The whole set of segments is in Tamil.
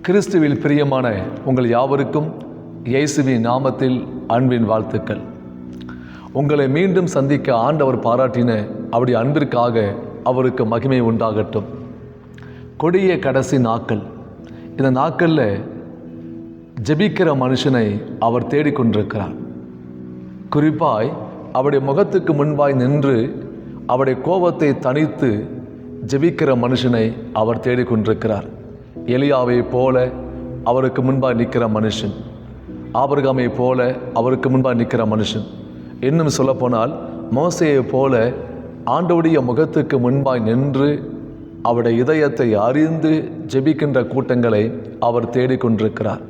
கிறிஸ்துவில் பிரியமான உங்கள் யாவருக்கும் இயேசுவின் நாமத்தில் அன்பின் வாழ்த்துக்கள். உங்களை மீண்டும் சந்திக்க ஆண்டவர் பாராட்டின அவருடைய அன்பிற்காக அவருக்கு மகிமை உண்டாகட்டும். கொடிய கடைசி நாட்கள். இந்த நாட்களில் ஜெபிக்கிற மனுஷனை அவர் தேடிக்கொண்டிருக்கிறார். குறிப்பாய் அவருடைய முகத்துக்கு முன்பாய் நின்று அவருடைய கோபத்தை தணித்து ஜெபிக்கிற மனுஷனை அவர் தேடிக்கொண்டிருக்கிறார். எலியாவை போல அவருக்கு முன்பாக நிற்கிற மனுஷன், ஆபிரகாமை போல அவருக்கு முன்பாக நிற்கிற மனுஷன், இன்னும் சொல்லப்போனால் மோசேயை போல ஆண்டவருடைய முகத்துக்கு முன்பாய் நின்று அவருடைய இதயத்தை அறிந்து ஜெபிக்கின்ற கூட்டங்களை அவர் தேடிக்கொண்டிருக்கிறார்.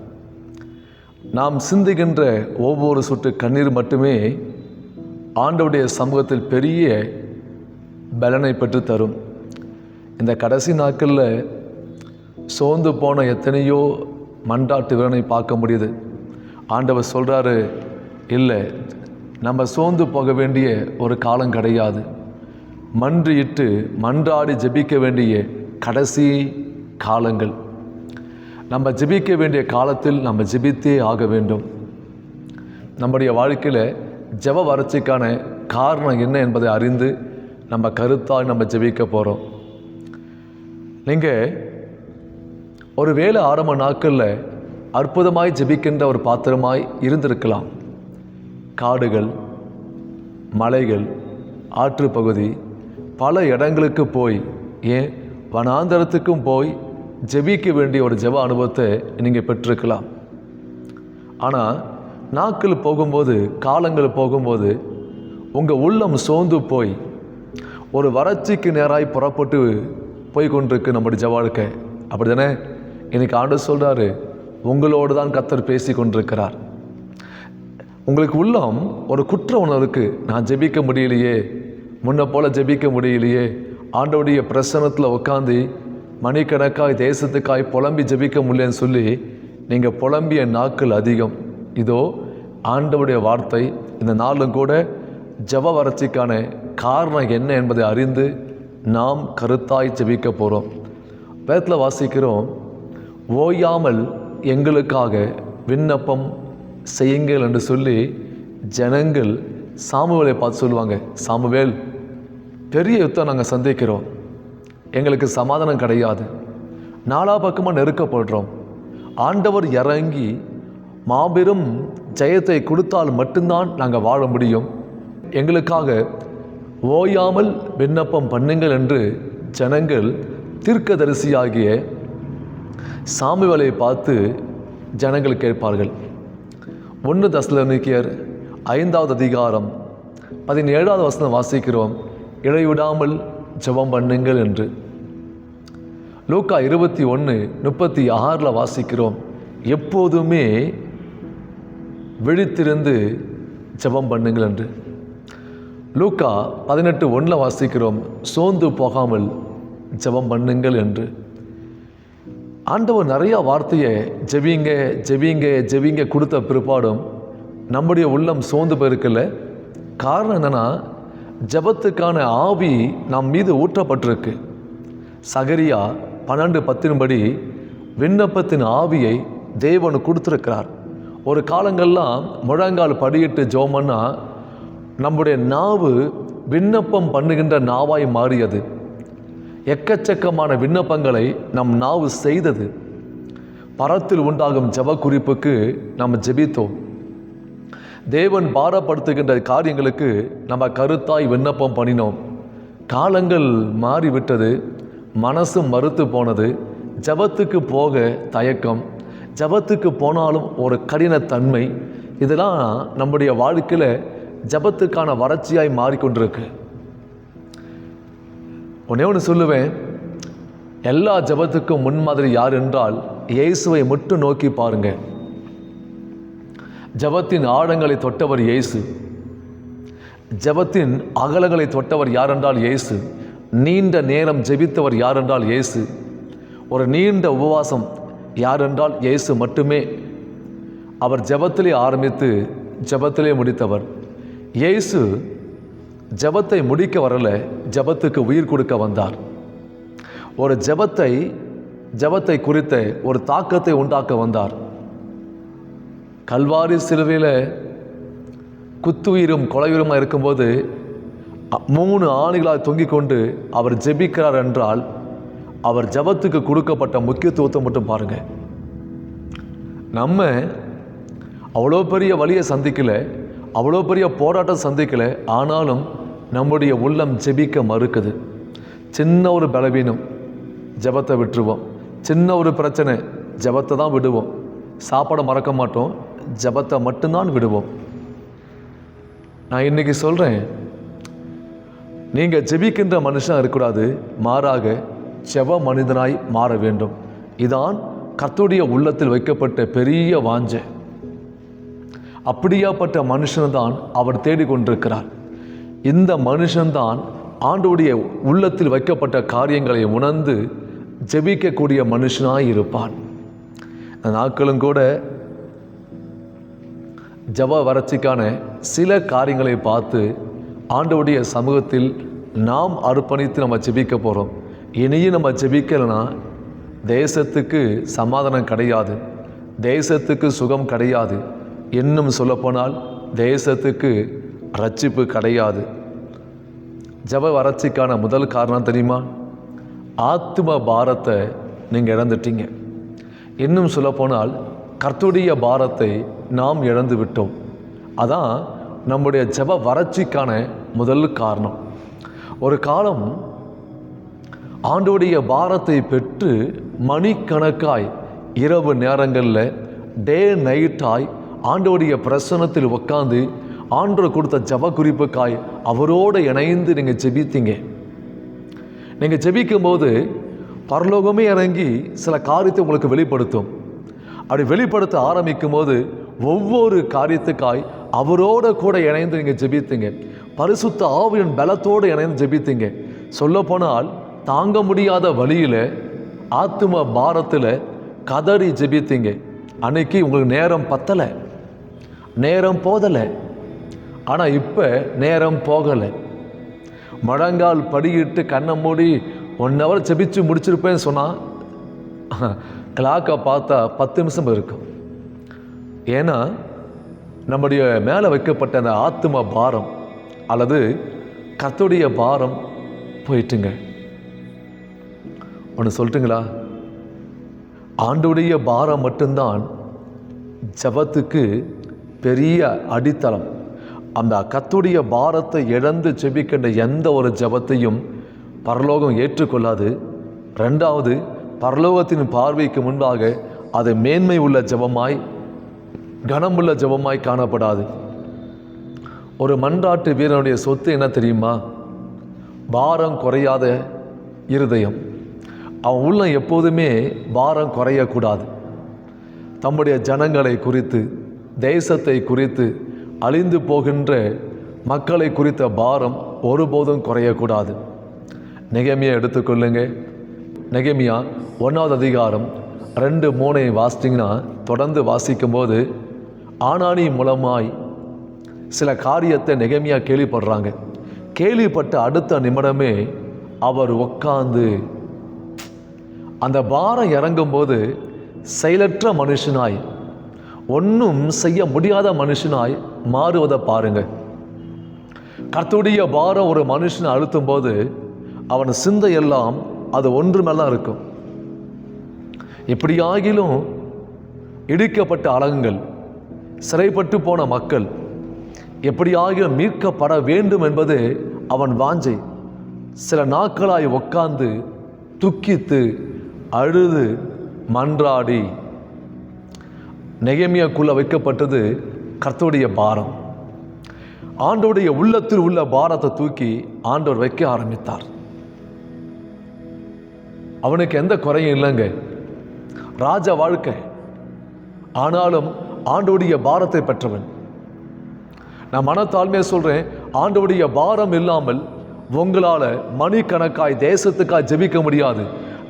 நாம் சிந்துகின்ற ஒவ்வொரு சொட்டு கண்ணீர் மட்டுமே ஆண்டவருடைய சமூகத்தில் பெரிய பலனை பெற்று தரும். இந்த கடைசி நாட்களில் சோர்ந்து போன எத்தனையோ மன்றாட்டு வீரனை பார்க்க முடியுது. ஆண்டவர் சொல்கிறாரு, இல்லை, நம்ம சோர்ந்து போக வேண்டிய ஒரு காலம் கிடையாது. மன்றிட்டு மன்றாடி ஜெபிக்க வேண்டிய கடைசி காலங்கள். நம்ம ஜெபிக்க வேண்டிய காலத்தில் நம்ம ஜெபித்தே ஆக வேண்டும். நம்முடைய வாழ்க்கையில் ஜெப வறட்சிக்கான காரணம் என்ன என்பதை அறிந்து நம்ம கருத்தாய் நம்ம ஜெபிக்க போகிறோம். நீங்கள் ஒரு வேளை ஆரம்ப நாட்களில் அற்புதமாய் ஜெபிக்கின்ற ஒரு பாத்திரமாய் இருந்திருக்கலாம். காடுகள், மலைகள், ஆற்று பகுதி, பல இடங்களுக்கு போய், ஏன் வனாந்தரத்துக்கும் போய் ஜெபிக்க வேண்டிய ஒரு ஜெப அனுபவத்தை நீங்கள் பெற்றிருக்கலாம். ஆனால் நாட்கள் போகும்போது, காலங்கள் போகும்போது உங்கள் உள்ளம் சோர்ந்து போய் ஒரு வறட்சிக்கு நேராய் புறப்பட்டு போய் கொண்டிருக்கு நம்முடைய ஜெப வாழ்க்கை. அப்படி தானே? இன்னைக்கு ஆண்டவர் சொல்கிறாரு, உங்களோடு தான் கர்த்தர் பேசி கொண்டிருக்கிறார். உங்களுக்கு உள்ளம் ஒரு குற்ற உணர்வுக்கு, நான் ஜெபிக்க முடியலையே, முன்ன போல் ஜெபிக்க முடியலையே, ஆண்டவருடைய பிரசன்னத்தில் உட்காந்து மணிக்கணக்காய் தேசத்துக்காய் புலம்பி ஜெபிக்க முடியலன்னு சொல்லி நீங்கள் புலம்பிய நாட்கள் அதிகம். இதோ ஆண்டவருடைய வார்த்தை இந்த நாளும் கூட ஜெப வறட்சிக்கான காரணம் என்ன என்பதை அறிந்து நாம் கருத்தாய் ஜெபிக்க போகிறோம். வேதத்தில் வாசிக்கிறோம், ஓயாமல் எங்களுக்காக விண்ணப்பம் செய்யுங்கள் என்று சொல்லி ஜனங்கள் சாமுவேலை பார்த்து சொல்லுவாங்க, சாமுவேல், பெரிய யுத்தம் நாங்கள் சந்திக்கிறோம், எங்களுக்கு சமாதானம் கிடையாது, நாலா பக்கமாக நெருக்கப்படுறோம், ஆண்டவர் இறங்கி மாபெரும் ஜெயத்தை கொடுத்தால் மட்டும்தான் நாங்கள் வாழ முடியும், எங்களுக்காக ஓயாமல் விண்ணப்பம் பண்ணுங்கள் என்று ஜனங்கள் தீர்க்கதரிசியாகிய சாமுவேலை பார்த்து ஜனங்கள் கேட்பார்கள். 1 தெசலோனிக்கேயர் 5வது அதிகாரம் 17வது வசனம் வாசிக்கிறோம், இடைவிடாமல் ஜெபம் பண்ணுங்கள் என்று. லூக்கா 21:36 வாசிக்கிறோம், எப்போதுமே விழித்திருந்து ஜெபம் பண்ணுங்கள் என்று. லூக்கா 18:1 வாசிக்கிறோம், சோர்ந்து போகாமல் ஜெபம் பண்ணுங்கள் என்று. ஆண்டவர் நிறையா வார்த்தையை ஜெபிங்க ஜெபிங்க ஜெபிங்க கொடுத்த பிற்பாடும் நம்முடைய உள்ளம் சோர்ந்து போயிருக்கல. காரணம் என்னென்னா, ஜெபத்துக்கான ஆவி நம் மீது ஊற்றப்பட்டிருக்கு. சகரியா 12:10 படி விண்ணப்பத்தின் ஆவியை தேவன் கொடுத்துருக்கிறார். ஒரு காலங்கள்லாம் முழங்கால் படியிட்டு ஜெபம் பண்ணா நம்முடைய நாவு விண்ணப்பம் பண்ணுகின்ற நாவாய் மாறியது. எக்கச்சக்கமான விண்ணப்பங்களை நம் நாவு செய்தது. பரத்தில் உண்டாகும் ஜெப குறிப்புக்கு நாம் ஜெபித்தோம். தேவன் பாரப்படுத்துகின்ற காரியங்களுக்கு நம்ம கருத்தாய் விண்ணப்பம் பண்ணினோம். காலங்கள் மாறிவிட்டது, மனசு மறுத்து போனது, ஜெபத்துக்கு போக தயக்கம், ஜெபத்துக்கு போனாலும் ஒரு கடினத்தன்மை, இதெல்லாம் நம்முடைய வாழ்க்கையில் ஜெபத்துக்கான வறட்சியாய் மாறிக்கொண்டிருக்கு. ஒன்று சொல்லுவேன், எல்லா ஜெபத்துக்கும் முன்மாதிரி யார் என்றால் இயேசுவை மட்டும் நோக்கி பாருங்க. ஜெபத்தின் ஆழங்களை தொட்டவர் இயேசு. ஜெபத்தின் அகலங்களை தொட்டவர் யார் என்றால் இயேசு. நீண்ட நேரம் ஜெபித்தவர் யார் என்றால் இயேசு. ஒரு நீண்ட உபவாசம் யார் என்றால் இயேசு மட்டுமே. அவர் ஜெபத்திலே ஆரம்பித்து ஜெபத்திலே முடித்தவர். இயேசு ஜெபத்தை முடிக்க வரல, ஜெபத்துக்கு உயிர் கொடுக்க வந்தார். ஒரு ஜெபத்தை ஜெபத்தை குறித்த ஒரு தாக்கத்தை உண்டாக்க வந்தார். கல்வாரி சிலுவையில் குத்துயிரும் கொலையுயிருமாக இருக்கும்போது 3 ஆணிகளால் தொங்கிக் கொண்டு அவர் ஜெபிக்கிறார் என்றால் அவர் ஜெபத்துக்கு கொடுக்கப்பட்ட முக்கியத்துவத்தை மட்டும் பாருங்க. நம்ம அவ்வளோ பெரிய வலியை சந்திக்கலை, அவ்வளோ பெரிய போராட்டம் சந்திக்கலை, ஆனாலும் நம்முடைய உள்ளம் ஜெபிக்க மறுக்குது. சின்ன ஒரு பலவீனம் ஜெபத்தை விட்டுருவோம், சின்ன ஒரு பிரச்சனை ஜெபத்தை தான் விடுவோம், சாப்பாடை மறக்க மாட்டோம், ஜெபத்தை மட்டும்தான் விடுவோம். நான் இன்னைக்கு சொல்கிறேன், நீங்கள் ஜெபிக்கின்ற மனுஷனாக இருக்கக்கூடாது, மாறாக ஜெப மனிதனாய் மாற வேண்டும். இதான் கர்த்தருடைய உள்ளத்தில் வைக்கப்பட்ட பெரிய வாஞ்சை. அப்படியாப்பட்ட மனுஷன்தான் அவர் தேடிக்கொண்டிருக்கிறார். இந்த மனுஷன்தான் ஆண்டவருடைய உள்ளத்தில் வைக்கப்பட்ட காரியங்களை உணர்ந்து ஜெபிக்கக்கூடிய மனுஷனாய் இருப்பான். நாட்களும் கூட ஜெப வறட்சிக்கான சில காரியங்களை பார்த்து ஆண்டவருடைய சமூகத்தில் நாம் அர்ப்பணித்து நம்ம ஜெபிக்க போகிறோம். இனியும் நம்ம ஜெபிக்கலைன்னா தேசத்துக்கு சமாதானம் கிடையாது, தேசத்துக்கு சுகம் கிடையாது, இன்னும் சொல்லப்போனால் தேசத்துக்கு ரட்சிப்பு கிடையாது. ஜெப வறட்சிக்கான முதல் காரணம் தெரியுமா? ஆத்தும பாரத்தை நீங்கள் இழந்துட்டீங்க. இன்னும் சொல்லப்போனால் கர்த்தருடைய பாரத்தை நாம் இழந்து விட்டோம். அதான் நம்முடைய ஜெப வறட்சிக்கான முதல் காரணம். ஒரு காலம் ஆண்டவருடைய பாரத்தை பெற்று மணிக்கணக்காய் இரவு நேரங்களில் டே நைட்டாய் ஆண்டவருடைய பிரசன்னத்தில் உட்காந்து ஆண்டவர் கொடுத்த ஜெப குறிப்புக்காய் அவரோடு இணைந்து நீங்கள் ஜெபித்தீங்க. நீங்கள் ஜெபிக்கும்போது பரலோகமே இறங்கி சில காரியத்தை உங்களுக்கு வெளிப்படுத்தும். அப்படி வெளிப்படுத்த ஆரம்பிக்கும் போது ஒவ்வொரு காரியத்துக்காய் அவரோட கூட இணைந்து நீங்கள் ஜெபித்தீங்க. பரிசுத்த ஆவியின் பலத்தோடு இணைந்து ஜெபித்தீங்க. சொல்லப்போனால் தாங்க முடியாத வழியில் ஆத்தும பாரத்தில் கதறி ஜெபித்தீங்க. அன்னைக்கு உங்களுக்கு நேரம் பத்தலை, நேரம் போதலை. ஆனால் இப்போ நேரம் போகலை. மழங்கால் படியிட்டு கண்ணை மூடி 1 hour ஜெபிச்சு முடிச்சிருப்பேன்னு சொன்னால் கிளாக்கை பார்த்தா 10 நிமிஷம் இருக்கும். ஏன்னா நம்முடைய மேலே வைக்கப்பட்ட அந்த ஆத்தும பாரம் அல்லது கர்த்தருடைய பாரம் போயிட்டுங்க. ஒன்று சொல்லட்டுங்களா? ஆண்டவருடைய பாரம் மட்டும்தான் ஜெபத்துக்கு பெரிய அடித்தளம். அந்த கர்த்தருடைய பாரத்தை இழந்து ஜெபிக்கின்ற எந்த ஒரு ஜெபத்தையும் பரலோகம் ஏற்றுக்கொள்ளாது. 2வது, பரலோகத்தின் பார்வைக்கு முன்பாக அது மேன்மை உள்ள ஜெபமாய் கனமுள்ள ஜெபமாய் காணப்படாது. ஒரு மன்றாட்டு வீரனுடைய சொத்து என்ன தெரியுமா? பாரம் குறையாத இருதயம். அவன் உள்ள எப்போதுமே பாரம் குறையக்கூடாது. தம்முடைய ஜனங்களை குறித்து, தேசத்தை குறித்து, அழிந்து போகின்ற மக்களை குறித்த பாரம் ஒருபோதும் குறையக்கூடாது. நெகேமியா எடுத்துக்கொள்ளுங்க. நெகேமியா 1வது அதிகாரம் 2-3 வாசிட்டிங்கன்னா தொடர்ந்து வாசிக்கும்போது ஆனானி மூலமாய் சில காரியத்தை நெகேமியா கேள்விப்படுறாங்க. கேள்விப்பட்ட அடுத்த நிமிடமே அவர் உட்கார்ந்து அந்த பாரம் இறங்கும்போது செயலற்ற மனுஷனாய், ஒன்றும் செய்ய முடியாத மனுஷனாய் மாறுவதை பாருங்க. கர்த்தருடைய பாரம் ஒரு மனுஷனை அழுத்தும் போது அவன் சிந்தையெல்லாம் அது ஒன்று மேலாம் இருக்கும். எப்படியாகிலும் இடிக்கப்பட்ட அலகுங்கள், சிறைப்பட்டு போன மக்கள் எப்படியாகிலும் மீட்கப்பட வேண்டும் என்பது அவன் வாஞ்சை. சில நாட்களாய் உட்கார்ந்து துக்கித்து அழுது மன்றாடி நெகேமியாக்குள்ள வைக்கப்பட்டது கர்த்தருடைய பாரம். ஆண்டவருடைய உள்ளத்தில் உள்ள பாரத்தை தூக்கி ஆண்டவர் வைக்க ஆரம்பித்தார். அவனுக்கு எந்த குறையும் இல்லைங்க, ராஜ வாழ்க்கை. ஆனாலும் ஆண்டவருடைய பாரத்தை பெற்றவன். நான் மனத்தாழ்மையை சொல்றேன், ஆண்டவருடைய பாரம் இல்லாமல் உங்களால் மணிக்கணக்காய் தேசத்துக்காய் ஜெபிக்க முடியாது.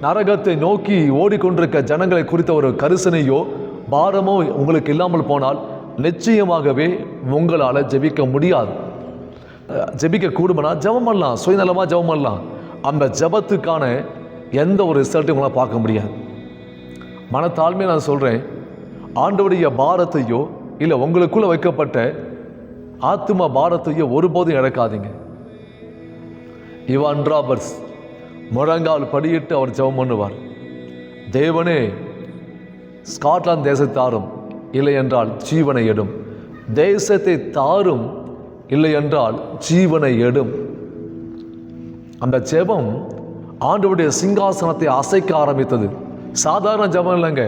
நரகத்தை நோக்கி ஓடிக்கொண்டிருக்க ஜனங்களை குறித்த ஒரு கரிசனையோ பாரமோ உங்களுக்கு இல்லாமல் போனால் நிச்சயமாகவே உங்களால் ஜெபிக்க முடியாது. ஜெபிக்க கூடுமனா ஜெபம் பண்ணலாம், சுயநலமாக ஜெபம் பண்ணலாம். அந்த ஜெபத்துக்கான எந்த ஒரு ரிசல்ட்டையும் உங்களால் பார்க்க முடியாது. மனத்தாழ்மையை நான் சொல்கிறேன், ஆண்டவருடைய பாரத்தையோ இல்லை உங்களுக்குள்ள வைக்கப்பட்ட ஆத்தும பாரத்தையோ ஒருபோதும் இழக்காதீங்க. இவான் ராபர்ட்ஸ் முழங்கால் படியிட்டு அவர் ஜெபம் பண்ணுவார், தேவனே ஸ்காட்லாந்து தேசத்தாரும் இல்லை என்றால் ஜீவனை எடும், தேசத்தை தாரும் இல்லை என்றால் ஜீவனை எடும். அந்த ஜெபம் ஆண்டவருடைய சிங்காசனத்தை அசைக்க ஆரம்பித்தது. சாதாரண ஜெபம் இல்லைங்க.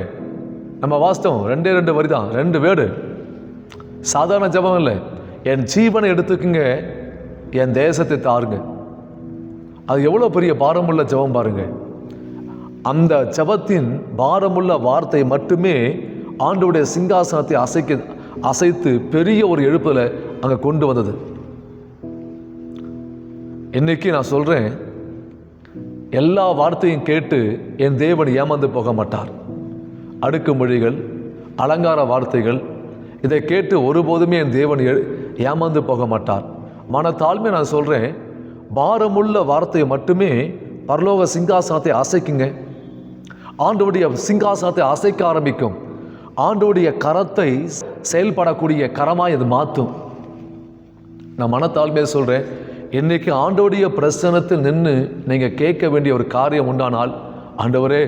நம்ம வாஸ்தவம் 2 வரி தான், 2 வேர்டு. சாதாரண ஜெபம் இல்லை. என் ஜீவனை எடுத்துக்குங்க, என் தேசத்தை தாருங்க. அது எவ்வளோ பெரிய பாரமுள்ள ஜெபம் பாருங்க. அந்த ஜெபத்தின் பாரமுள்ள வார்த்தை மட்டுமே ஆண்டவருடைய சிங்காசனத்தை அசைத்து பெரிய ஒரு எழுப்புதலை அங்கே கொண்டு வந்தது. இன்னைக்கு நான் சொல்கிறேன், எல்லா வார்த்தையும் கேட்டு என் தேவன் ஏமாந்து போக மாட்டார். அடுக்குமொழிகள், அலங்கார வார்த்தைகள், இதை கேட்டு ஒருபோதுமே என் தேவன் ஏமாந்து போக மாட்டார். மனத்தாழ்மை நான் சொல்கிறேன், பாரமுள்ள வார்த்தையை மட்டுமே பரலோக சிங்காசனத்தை அசைக்குங்க. ஆண்டவருடைய சிங்காசனத்தை அசைக்க ஆரம்பிக்கும். ஆண்டவருடைய கரத்தை செயல்படக்கூடிய கரமாக இது மாற்றும். நான் மனத்தாழ்மையை சொல்கிறேன், இன்றைக்கி ஆண்டவருடைய பிரசன்னத்தில் நின்று நீங்கள் கேட்க வேண்டிய ஒரு காரியம் உண்டானால், ஆண்டவரே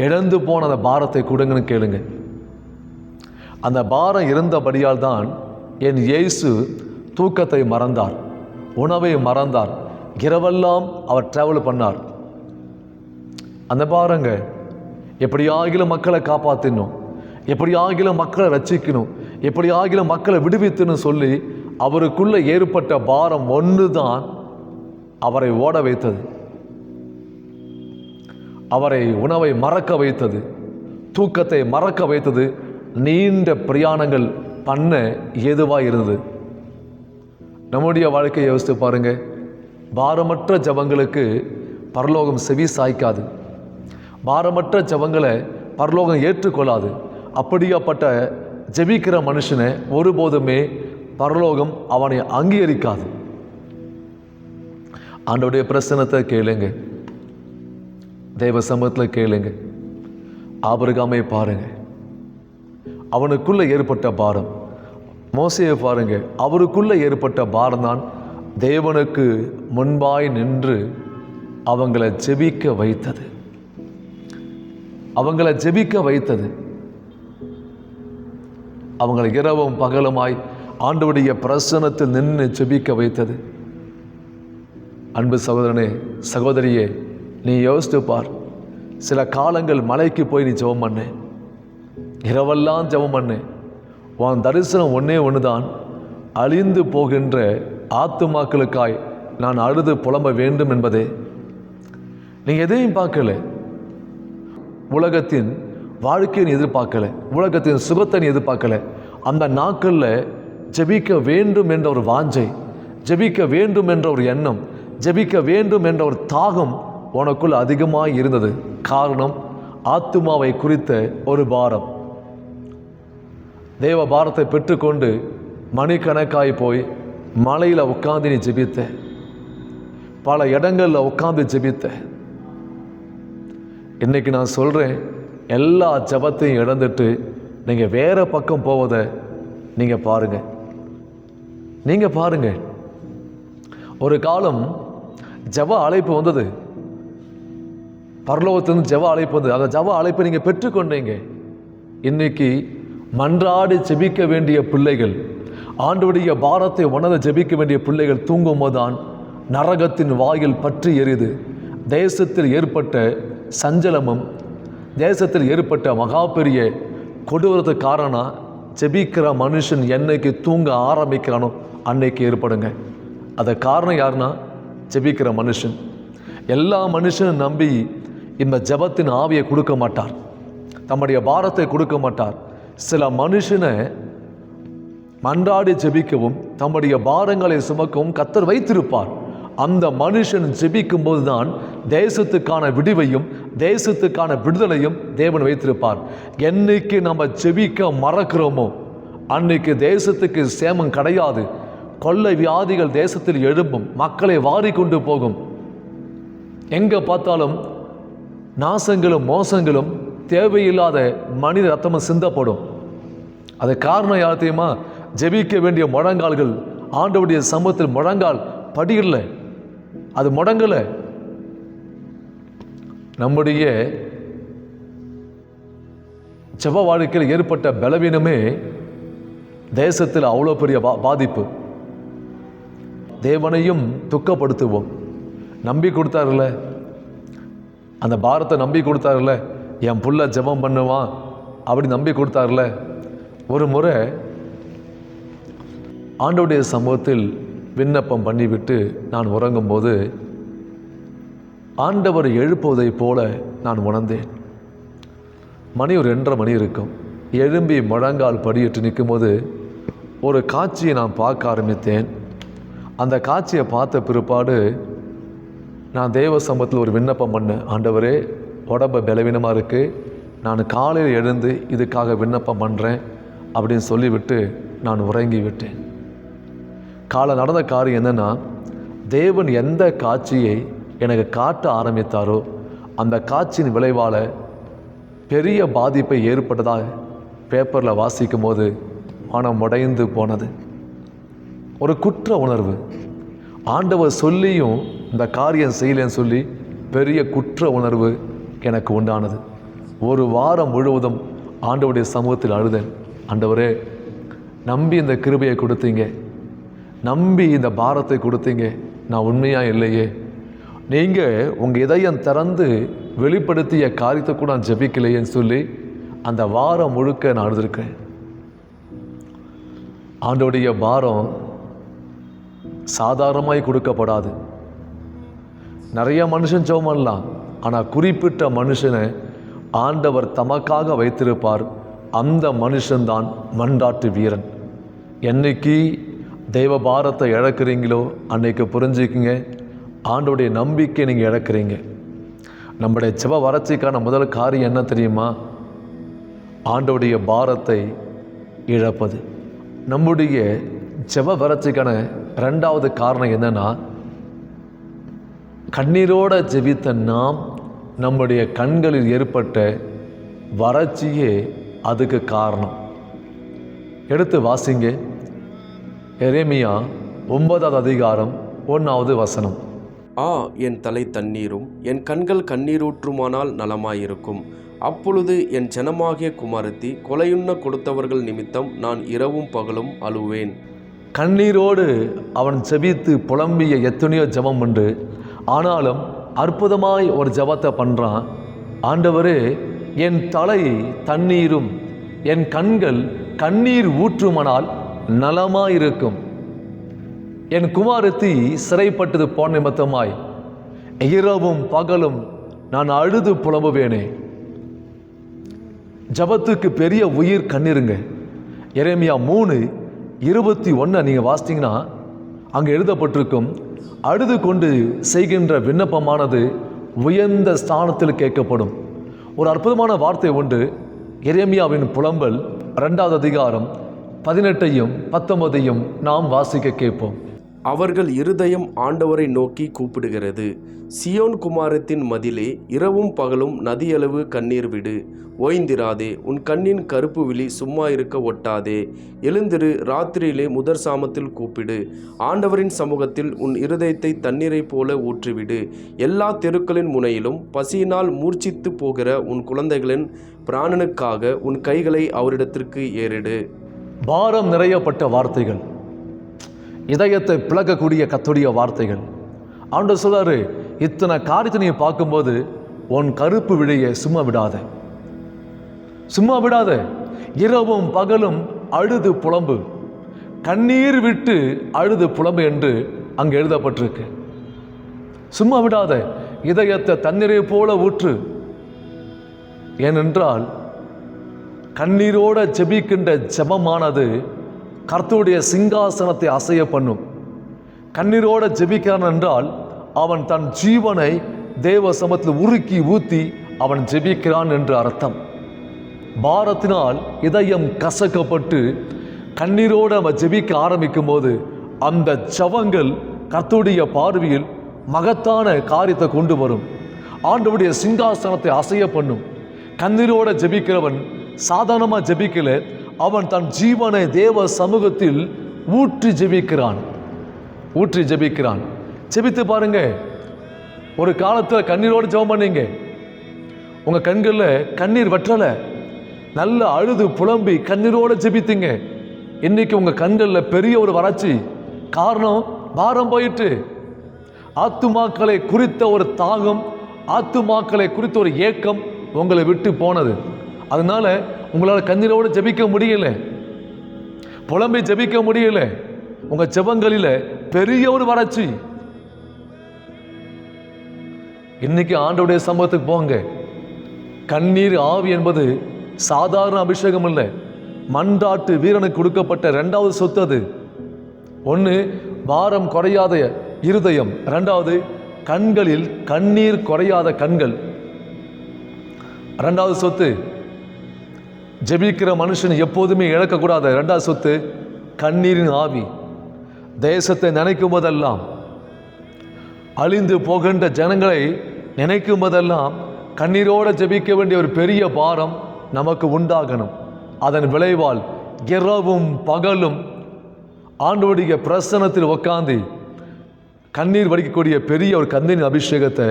இழந்து போன அந்த பாரத்தை கொடுங்கன்னு கேளுங்க. அந்த பாரம் இருந்தபடியால் தான் என் இயேசு தூக்கத்தை மறந்தார், உணவை மறந்தார், இரவெல்லாம் அவர் டிராவல் பண்ணார். அந்த பாருங்க, எப்படியாகிலும் மக்களை காப்பாற்றணும், எப்படியாகிலும் மக்களை ரட்சிக்கணும், எப்படியாகிலும் மக்களை விடுவித்துன்னு சொல்லி அவருக்குள்ள ஏற்பட்ட பாரம் ஒன்று தான் அவரை ஓட வைத்தது, அவரை உணவை மறக்க வைத்தது, தூக்கத்தை மறக்க வைத்தது, நீண்ட பிரயாணங்கள் பண்ண ஏதுவாக இருந்தது. நம்முடைய வாழ்க்கையை யோசித்து பாருங்க. பாரமற்ற ஜபங்களுக்கு பரலோகம் செவி சாய்க்காது. பாரமற்ற ஜபங்களை பரலோகம் ஏற்றுக்கொள்ளாது. அப்படியாப்பட்ட ஜெபிக்கிற மனுஷனை ஒருபோதுமே பரலோகம் அவனை அங்கீகரிக்காது. ஆண்டவருடைய பிரசன்னத்தை கேளுங்க, தேவ சமூகத்தில் கேளுங்க. ஆபிரகாமை பாருங்க, அவனுக்குள்ள ஏற்பட்ட பாரம். மோசேயை பாருங்க, அவருக்குள்ள ஏற்பட்ட பாரம் தான் தேவனுக்கு முன்பாய் நின்று அவங்களை ஜெபிக்க வைத்தது, அவங்களை ஜெபிக்க வைத்தது. அவங்களை இரவும் பகலுமாய் ஆண்டவருடைய பிரசன்னத்தில் நின்று ஜெபிக்க வைத்தது. அன்பு சகோதரனே, சகோதரியே, நீ யோசித்து பார். சில காலங்கள் மலைக்கு போய் நீ ஜெபம் பண்ண, இரவெல்லாம் ஜெபம் பண்ண. உன் தரிசனம் ஒன்று தான், அழிந்து போகின்ற ஆத்துமாக்களுக்காய் நான் அழுது புலம்ப வேண்டும் என்பதே. நீ எதையும் பார்க்கல, உலகத்தின் வாழ்க்கையை நீ எதிர்பார்க்கல, உலகத்தின் சுகத்தை நீ எதிர்பார்க்கல. அந்த நாட்களில் ஜெபிக்க வேண்டும் என்ற ஒரு வாஞ்சை, ஜெபிக்க வேண்டும் என்ற ஒரு எண்ணம், ஜெபிக்க வேண்டும் என்ற ஒரு தாகம் உனக்குள் அதிகமாக இருந்தது. காரணம், ஆத்துமாவை குறித்த ஒரு பாரம். தேவ பாரத்தை பெற்றுக்கொண்டு மணிக்கணக்காய் போய் மலையில் உட்காந்து நீ ஜெபித்த, பல இடங்களில் உட்காந்து ஜெபித்த. இன்னைக்கு நான் சொல்கிறேன், எல்லா ஜபத்தையும் இழந்துட்டு நீங்கள் வேற பக்கம் போவதை நீங்கள் பாருங்க, நீங்கள் பாருங்க. ஒரு காலம் ஜப அழைப்பு வந்தது, பரலோகத்திலிருந்து ஜப அழைப்பு வந்தது. அந்த ஜப அழைப்பை நீங்கள் பெற்றுக்கொண்டீங்க. இன்னைக்கு மன்றாடி ஜெபிக்க வேண்டிய பிள்ளைகள், ஆண்டவருடைய பாரத்தை உணர்ந்து ஜெபிக்க வேண்டிய பிள்ளைகள் தூங்கும் போதுதான் நரகத்தின் வாயில் பற்றி எரியுது. தேசத்தில் ஏற்பட்ட சஞ்சலமும், தேசத்தில் ஏற்பட்ட மகா பெரிய கொடூரத்துக்கு காரணம், ஜெபிக்கிற மனுஷன் என்னைக்கு தூங்க ஆரம்பிக்கிறானோ அன்னைக்கு ஏற்படுங்க. அதை காரணம் யாருன்னா ஜெபிக்கிற மனுஷன். எல்லா மனுஷனும் நம்பி இந்த ஜபத்தின் ஆவியை கொடுக்க மாட்டார், தம்முடைய பாரத்தை கொடுக்க மாட்டார். சில மனுஷனை மன்றாடி ஜெபிக்கவும் தம்முடைய பாரங்களை சுமக்கவும் கர்த்தர் வைத்திருப்பார். அந்த மனுஷன் ஜெபிக்கும் போது தான் தேசத்துக்கான விடிவையும் தேசத்துக்கான விடுதலையும் தேவன் வைத்திருப்பார். என்னைக்கு நம்ம ஜெபிக்க மறக்கிறோமோ அன்னைக்கு தேசத்துக்கு சேமம் கிடையாது. கொள்ளை வியாதிகள் தேசத்தில் எழும்பும், மக்களை வாரி கொண்டு போகும். எங்கே பார்த்தாலும் நாசங்களும் மோசங்களும் தேவையில்லாத மனித ரத்தமும் சிந்தப்படும். அது காரணம் யார் தெரியுமா? ஜெபிக்க வேண்டிய முழங்கால்கள் ஆண்டவருடைய சமூகத்தில் முழங்கால் படியில்லை, அது முடங்கலை. நம்முடைய ஜெப வாழ்க்கையில் ஏற்பட்ட பலவீனமே தேசத்தில் அவ்வளோ பெரிய பாதிப்பு. தேவனையும் துக்கப்படுத்துவோம். நம்பி கொடுத்தாருல, அந்த பாரத்தை நம்பி கொடுத்தாருல, என் புள்ள ஜெபம் பண்ணுவான் அப்படி நம்பி கொடுத்தாருல. ஒரு முறை ஆண்டவருடைய சமூகத்தில் விண்ணப்பம் பண்ணிவிட்டு நான் உறங்கும்போது ஆண்டவர் எழுப்புவதை போல நான் உணர்ந்தேன். மணி ஒரு 2:30 மணி இருக்கும். எழும்பி முழங்கால் படியிட்டு நிற்கும்போது ஒரு காட்சியை நான் பார்க்க ஆரம்பித்தேன். அந்த காட்சியை பார்த்த பிற்பாடு நான் தேவ சமூகத்தில் ஒரு விண்ணப்பம் பண்ணேன். ஆண்டவரே, உடம்பு பலவீனமாக இருக்குது, நான் காலையில் எழுந்து இதுக்காக விண்ணப்பம் பண்ணுறேன் அப்படின்னு சொல்லிவிட்டு நான் உறங்கி விட்டேன். காலை நடந்த காரியம் என்னென்னா, தேவன் எந்த காட்சியை எனக்கு காட்ட ஆரம்பித்தாரோ அந்த காட்சியின் விளைவால் பெரிய பாதிப்பை ஏற்பட்டதாக பேப்பரில் வாசிக்கும் போது மனம் உடைந்து போனது. ஒரு குற்ற உணர்வு. ஆண்டவர் சொல்லியும் இந்த காரியம் செய்யலன்னு சொல்லி பெரிய குற்ற உணர்வு எனக்கு உண்டானது. ஒரு வாரம் முழுவதும் ஆண்டவருடைய சமூகத்தில் அழுதேன். ஆண்டவரே, நம்பி இந்த கிருபையை கொடுத்தீங்க, நம்பி இந்த பாரத்தை கொடுத்தீங்க, நான் உண்மையாக இல்லையே. நீங்கள் உங்கள் இதயம் திறந்து வெளிப்படுத்திய காரியத்தை கூட நான் ஜெபிக்கலையேன்னு சொல்லி அந்த வாரம் முழுக்க நான் அழுதுருக்கேன். ஆண்டவருடைய பாரம் சாதாரணமாய் கொடுக்கப்படாது. நிறைய மனுஷன் ஜெபம் பண்ணலாம், ஆனால் குறிப்பிட்ட மனுஷனை ஆண்டவர் தமக்காக வைத்திருப்பார். அந்த மனுஷன்தான் மன்றாட்டு வீரன். என்னைக்கு தெய்வ பாரத்தை இழக்கிறீங்களோ அன்னைக்கு புரிஞ்சுக்கிங்க, ஆண்டோடைய நம்பிக்கை நீங்கள் இழக்கிறீங்க. நம்முடைய ஜெப வறட்சிக்கான முதல் காரியம் என்ன தெரியுமா? ஆண்டோடைய பாரத்தை இழப்பது. நம்முடைய ஜெப வறட்சிக்கான 2வது காரணம் என்னன்னா, கண்ணீரோட ஜெபித்த நாம் நம்முடைய கண்களில் ஏற்பட்ட வறட்சியே அதுக்கு காரணம். எடுத்து வாசிங்க, எரேமியா 9வது அதிகாரம் 1வது வசனம். ஆ, என் தலை தண்ணீரும் என் கண்கள் கண்ணீரூற்றுமானால் நலமாயிருக்கும். அப்பொழுது என் ஜனமாகிய குமாரத்தி கொலையுண்ண கொடுத்தவர்கள் நிமித்தம் நான் இரவும் பகலும் அழுவேன். கண்ணீரோடு அவன் ஜெபித்து புலம்பிய எத்தனையோ ஜெபம் உண்டு. ஆனாலும் அற்புதமாய் ஒரு ஜெபத்தை பண்ணுறான். ஆண்டவரே, என் தலை தண்ணீரும் என் கண்கள் கண்ணீர் ஊற்றுமானால் நலமாயிருக்கும். என் குமாரத்தி சிறைப்பட்டது போன நிமித்தமாய் இரவும் பகலும் நான் அழுது புலம்புவேனே. ஜபத்துக்கு பெரிய உயிர் கண்ணீருங்க. எரேமியா 3:21 நீங்கள் வாசித்தீங்கன்னா அங்கே எழுதப்பட்டிருக்கும், அழுது கொண்டு செய்கின்ற விண்ணப்பமானது உயர்ந்த ஸ்தானத்தில் கேட்கப்படும். ஒரு அற்புதமான வார்த்தை உண்டு. எரேமியாவின் புலம்பல் 2வது அதிகாரம் 18ஐயும் 19ஐயும் நாம் வாசிக்க கேட்போம். அவர்கள் இருதயம் ஆண்டவரை நோக்கி கூப்பிடுகிறது. சியோன் குமாரத்தின் மதிலே இரவும் பகலும் நதியளவு கண்ணீர் விடு. ஓய்ந்திராதே, உன் கண்ணின் கருப்பு விழி சும்மா இருக்க ஒட்டாதே. எழுந்திரு, ராத்திரியிலே முதற் சாமத்தில் கூப்பிடு. ஆண்டவரின் சமூகத்தில் உன் இருதயத்தை தண்ணீரை போல ஊற்றிவிடு. எல்லா தெருக்களின் முனையிலும் பசியினால் மூர்ச்சித்து போகிற உன் குழந்தைகளின் பிராணனுக்காக உன் கைகளை அவரிடத்திற்கு ஏறிடு. பாரம் நிறையப்பட்ட வார்த்தைகள், இதயத்தை பிளக்கக்கூடிய கர்த்தருடைய வார்த்தைகள். ஆண்டவர் சொல்றாரு, இத்தனை காரியத்தை நீ பார்க்கும்போது உன் கருப்பு விழியை சும்மா விடாத, சும்மா விடாத. இரவும் பகலும் அழுது புலம்பு, கண்ணீர் விட்டு அழுது புலம்பு என்று அங்கு எழுதப்பட்டிருக்கு. சும்மா விடாத, இதயத்தை தண்ணீரை போல ஊற்று. ஏனென்றால் கண்ணீரோட ஜெபிக்கின்ற ஜெபமானது கர்த்தருடைய சிங்காசனத்தை அசைய பண்ணும். கண்ணீரோட ஜெபிக்கிறான் என்றால் அவன் தன் ஜீவனை தேவ சமூகத்தில் உருக்கி ஊற்றி அவன் ஜெபிக்கிறான் என்று அர்த்தம். பாரத்தினால் இதயம் கசக்கப்பட்டு கண்ணீரோடு அவன் ஜெபிக்க ஆரம்பிக்கும் போது அந்த ஜெபங்கள் கர்த்தருடைய பார்வையில் மகத்தான காரியத்தை கொண்டு வரும். ஆண்டவருடைய சிங்காசனத்தை அசைய பண்ணும். கண்ணீரோட ஜெபிக்கிறவன் சாதாரணமாக ஜெபிக்கல, அவன் தன் ஜீவனை தேவ சமூகத்தில் ஊற்றி ஜெபிக்கிறான். ஜெபித்து பாருங்க. ஒரு காலத்தில் கண்ணீரோடு ஜெபம் பண்ணீங்க, உங்க கண்களில் கண்ணீர் வற்றலை, நல்ல அழுது புலம்பி கண்ணீரோடு ஜெபித்தீங்க. இன்னைக்கு உங்க கண்களில் பெரிய ஒரு வறட்சி. காரணம், பாரம் போயிட்டு. ஆத்துமாக்களை குறித்த ஒரு தாகம், ஆத்துமாக்களை குறித்த ஒரு ஏக்கம் உங்களை விட்டு போனது. அதனால உங்களால் கண்ணீரோடு ஜெபிக்க முடியல, புலம்பி ஜெபிக்க முடியல. உங்க ஜெபங்களில் பெரிய ஒரு வறட்சி. இன்னைக்கு ஆண்டவருடைய சமூகத்துக்கு போங்க. கண்ணீர் ஆவி என்பது சாதாரண அபிஷேகம் இல்லை, மன்றாட்டு வீரனுக்கு கொடுக்கப்பட்ட 2வது சொத்து அது. 1 பாரம் குறையாத இருதயம், 2வது கண்களில் கண்ணீர் குறையாத கண்கள். 2வது சொத்து ஜெபிக்கிற மனுஷன் எப்போதுமே இழக்கக்கூடாத 2வது சொத்து கண்ணீரின் ஆவி. தேசத்தை நினைக்கும் போதெல்லாம், அழிந்து போகின்ற ஜனங்களை நினைக்கும் போதெல்லாம் கண்ணீரோடு ஜெபிக்க வேண்டிய ஒரு பெரிய பாரம் நமக்கு உண்டாகணும். அதன் விளைவால் இரவும் பகலும் ஆண்டவருடைய பிரசன்னத்தில் உட்காந்து கண்ணீர் வடிக்கக்கூடிய பெரிய ஒரு கண்ணீரின் அபிஷேகத்தை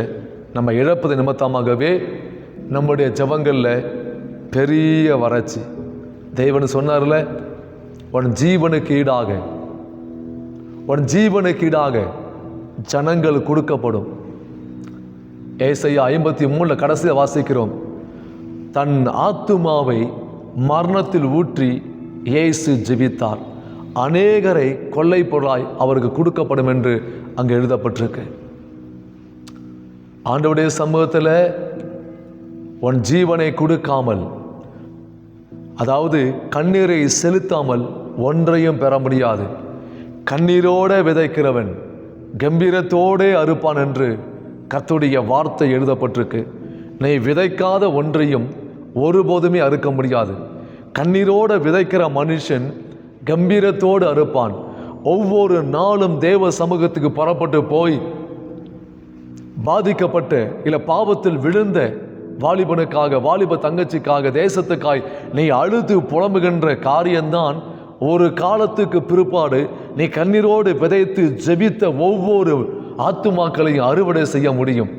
நம்ம இழப்பது நிமித்தமாகவே நம்முடைய ஜெபங்களில் பெரிய வறட்சி. தேவன் சொன்னார்ல, உன் ஜீவனுக்கு ஈடாக ஜனங்கள் கொடுக்கப்படும். ஏசாயா 53 கடைசியில் வாசிக்கிறோம், தன் ஆத்துமாவை மரணத்தில் ஊற்றி இயேசு ஜெபித்தார், அநேகரை கொள்ளை பொருளாய் அவருக்கு கொடுக்கப்படும் என்று அங்கே எழுதப்பட்டிருக்கு. ஆண்டவருடைய சமூகத்தில் உன் ஜீவனை கொடுக்காமல், அதாவது கண்ணீரை செலுத்தாமல் ஒன்றையும் பெற முடியாது. கண்ணீரோட விதைக்கிறவன் கம்பீரத்தோடே அறுப்பான் என்று கர்த்தருடைய வார்த்தை எழுதப்பட்டிருக்கு. நீ விதைக்காத ஒன்றையும் ஒருபோதுமே அறுக்க முடியாது. கண்ணீரோடு விதைக்கிற மனுஷன் கம்பீரத்தோடு அறுப்பான். ஒவ்வொரு நாளும் தேவ சமூகத்துக்கு புறப்பட்டு போய் பாதிக்கப்பட்ட இல்லை பாவத்தில் விழுந்த வாலிபனுக்காக, வாலிப தங்கச்சிக்காக, தேசத்துக்காய் நீ அழுது புலம்புகின்ற காரியம்தான் ஒரு காலத்துக்கு பிற்பாடு நீ கண்ணீரோடு விதைத்து ஜெபித்த ஒவ்வொரு ஆத்துமாக்களையும் அறுவடை செய்ய முடியும்.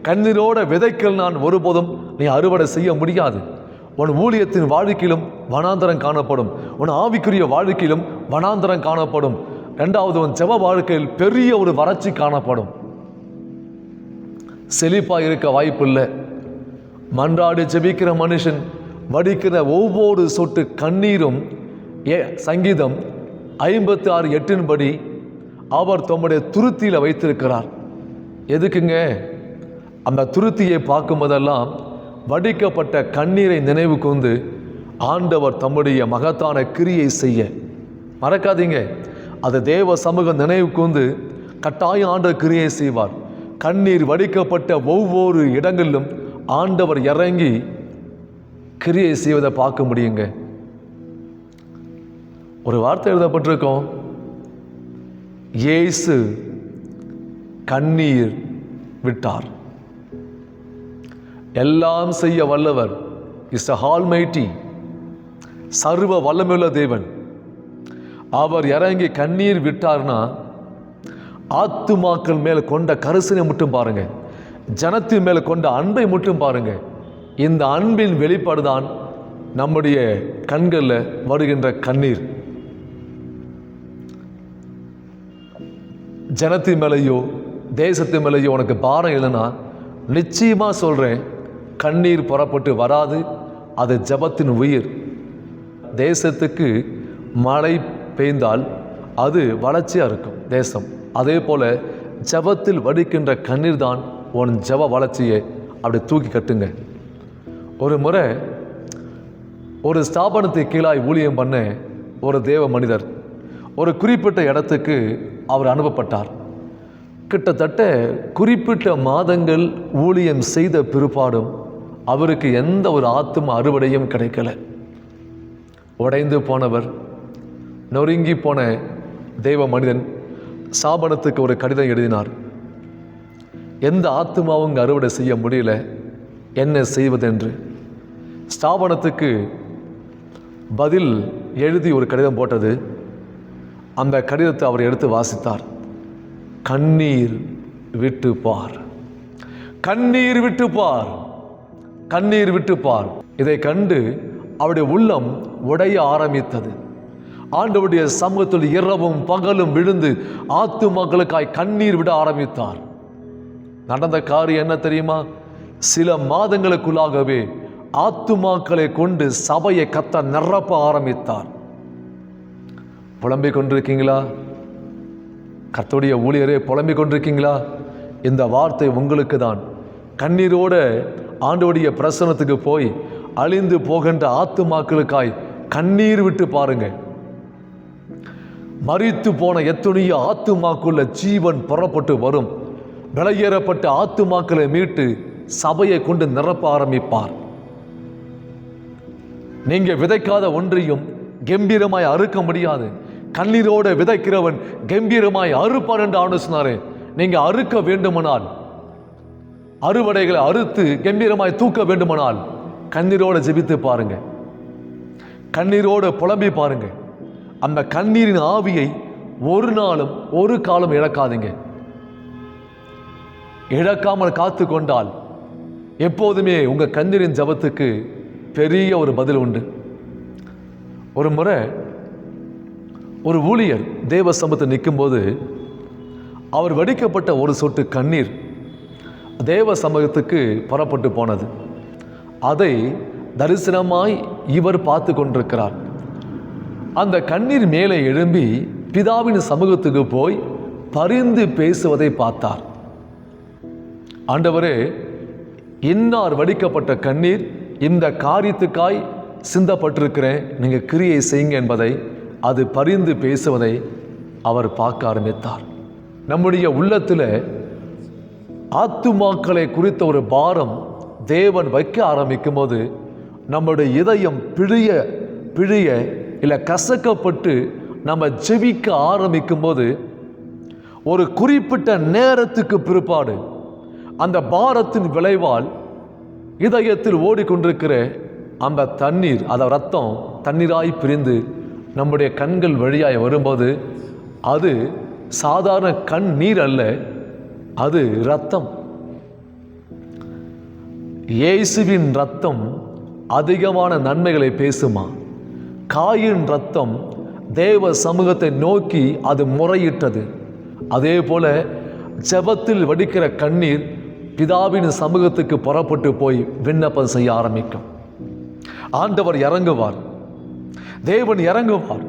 கண்ணீரோட விதைக்கல் நான் ஒருபோதும் நீ அறுவடை செய்ய முடியாது. உன் ஊழியத்தின் வாழ்க்கையிலும் வனாந்தரம் காணப்படும், உன் ஆவிக்குரிய வாழ்க்கையிலும் வனாந்தரம் காணப்படும். 2வது, உன் ஜெப வாழ்க்கையில் பெரிய ஒரு வறட்சி காணப்படும். செழிப்பாக இருக்க வாய்ப்பில்லை. மன்றாடி ஜெபிக்கிற மனுஷன் வடிக்கிற ஒவ்வொரு சொட்டு கண்ணீரும் சங்கீதம் 56:8 படி அவர் தம்முடைய துருத்தியில் வைத்திருக்கிறார். எதுக்குங்க? அந்த துருத்தியை பார்க்கும்போதெல்லாம் வடிக்கப்பட்ட கண்ணீரை நினைவு கூர்ந்து ஆண்டவர் தம்முடைய மகத்தான கிரியை செய்ய மறக்காதீங்க. அது தேவ சமூகம் நினைவு கூர்ந்து கட்டாயம் ஆண்டவர் கிரியை செய்வார். கண்ணீர் வடிக்கப்பட்ட ஒவ்வொரு இடங்களிலும் ஆண்டவர் இறங்கி கிரியை செய்வதை பார்க்க முடியுங்க. ஒரு வார்த்தை எழுதப்பட்டிருக்கோம், இயேசு கண்ணீர் விட்டார். எல்லாம் செய்ய வல்லவர், இஸ் ஆல்மைட்டி, சர்வ வல்லமையுள்ள தேவன். அவர் இறங்கி கண்ணீர் விட்டார்னா ஆத்துமாக்கள் மேல் கொண்ட கரிசனை மட்டும் பாருங்க, ஜனத்தின் மேல் கொண்ட அன்பை மட்டும் பாருங்க. இந்த அன்பின் வெளிப்பாடுதான் நம்முடைய கண்களில் வருகின்ற கண்ணீர். ஜனத்தின் மேலேயோ தேசத்தின் மேலேயோ உனக்கு பாரம் இல்லைன்னா நிச்சயமாக சொல்கிறேன், கண்ணீர் புறப்பட்டு வராது. அது ஜபத்தின் உயிர். தேசத்துக்கு மழை பெய்ந்தால் அது வளர்ச்சியாக இருக்கும் தேசம். அதே போல் ஜபத்தில் வடிக்கின்ற கண்ணீர் தான் உன் ஜப வளர்ச்சியை அப்படி தூக்கி கட்டுங்க. ஒரு முறை ஒரு ஸ்தாபனத்தை கீழாய் ஊழியம் பண்ண ஒரு தேவ மனிதர் ஒரு குறிப்பிட்ட இடத்துக்கு அவர் அனுப்பப்பட்டார். கிட்டத்தட்ட குறிப்பிட்ட மாதங்கள் ஊழியம் செய்த பிற்பாடும் அவருக்கு எந்த ஒரு ஆத்தும அறுவடையும் கிடைக்கல. உடைந்து போனவர், நொறுங்கி போன தேவ மனிதன் ஸ்தாபனத்துக்கு ஒரு கடிதம் எழுதினார். எந்த ஆத்துமாவும் இங்கே அறுவடை செய்ய முடியல, என்ன செய்வதென்று ஸ்தாபனத்துக்கு பதில் எழுதி ஒரு கடிதம் போட்டது. அந்த கடிதத்தை அவர் எடுத்து வாசித்தார். கண்ணீர் விட்டு பார், கண்ணீர் விட்டு பார், கண்ணீர் விட்டு பார். இதை கண்டு அவருடைய உள்ளம் உடைய ஆரம்பித்தது. ஆண்டவருடைய சமூகத்தில் இரவும் பகலும் விழுந்து ஆத்துமாக்களுக்காய் கண்ணீர் விட ஆரம்பித்தார். நடந்த காரியம் என்ன தெரியுமா? சில மாதங்களுக்குள்ளாகவே ஆத்துமாக்களை கொண்டு சபையை கர்த்தர் நிரப்ப ஆரம்பித்தார். புலம்பிக் கொண்டிருக்கீங்களா? கர்த்தருடைய ஊழியரே புலம்பிக் கொண்டிருக்கீங்களா? இந்த வார்த்தை உங்களுக்கு தான். கண்ணீரோட ஆண்டவருடைய பிரசன்னத்துக்கு போய் அழிந்து போகின்ற ஆத்துமாக்களுக்காய் கண்ணீர் விட்டு பாருங்க. மரித்து போன எத்தனையோ ஆத்துமாக்குள்ள ஜீவன் புறப்பட்டு வரும். விலையேறப்பட்ட ஆத்துமாக்களை மீட்டு சபையை கொண்டு நிரப்ப ஆரம்பிப்பார். நீங்க விதைக்காத ஒன்றையும் கம்பீரமாய் அறுக்க முடியாது. கண்ணீரோட விதைக்கிறவன் கம்பீரமாய் அறுப்பான் என்று ஆண்டு சொன்னாரே. நீங்க அறுக்க வேண்டுமானால், அறுவடைகளை அறுத்து கம்பீரமாய் தூக்க வேண்டுமானால் கண்ணீரோட ஜெபித்து பாருங்க, கண்ணீரோட புலம்பி பாருங்க. அந்த கண்ணீரின் ஆவியை ஒரு நாளும் ஒரு காலம் இழக்காதீங்க. இழக்காமல் காத்து கொண்டால் எப்போதுமே உங்க கண்ணீரின் ஜபத்துக்கு பெரிய ஒரு பதில் உண்டு. ஒரு முறை ஒரு ஊழியர் தேவ சமூகத்தை நிற்கும்போது அவர் வடிக்கப்பட்ட ஒரு சொட்டு கண்ணீர் தேவ சமூகத்துக்கு புறப்பட்டு போனது. அதை தரிசனமாய் இவர் பார்த்து கொண்டிருக்கிறார். அந்த கண்ணீர் மேலே எழும்பி பிதாவின் சமூகத்துக்கு போய் பரிந்து பேசுவதை பார்த்தார். ஆண்டவரே, இன்னார் வடிக்கப்பட்ட கண்ணீர் இந்த காரியத்துக்காய் சிந்தப்பட்டிருக்கிறேன், நீங்கள் கிரியை செய்யுங்க என்பதை, அது பரிந்து பேசுவதை அவர் பார்க்க ஆரம்பித்தார். நம்முடைய உள்ளத்தில் ஆத்துமாக்களை குறித்த ஒரு பாரம் தேவன் வைக்க ஆரம்பிக்கும் போது நம்முடைய இதயம் பிழிய பிழிய இல்லை கசக்கப்பட்டு நம்ம ஜெபிக்க ஆரம்பிக்கும் போது ஒரு குறிப்பிட்ட நேரத்துக்கு பிற்பாடு அந்த பாரத்தின் விளைவால் இதயத்தில் ஓடிக்கொண்டிருக்கிற அந்த தண்ணீர், அந்த ரத்தம் தண்ணீராய் பிரிந்து நம்முடைய கண்கள் வழியாய் வரும்போது அது சாதாரண கண் நீர் அல்ல, அது இரத்தம். இயேசுவின் இரத்தம் அதிகமான நன்மைகளை பேசுமா? காயின் இரத்தம் தேவ சமூகத்தை நோக்கி அது முறையிட்டது. அதே போல ஜெபத்தில் வடிக்கிற கண்ணீர் பிதாவின் சமூகத்துக்கு புறப்பட்டு போய் விண்ணப்பம் செய்ய ஆரம்பிக்கும். ஆண்டவர் இறங்குவார், தேவன் இறங்குவார்.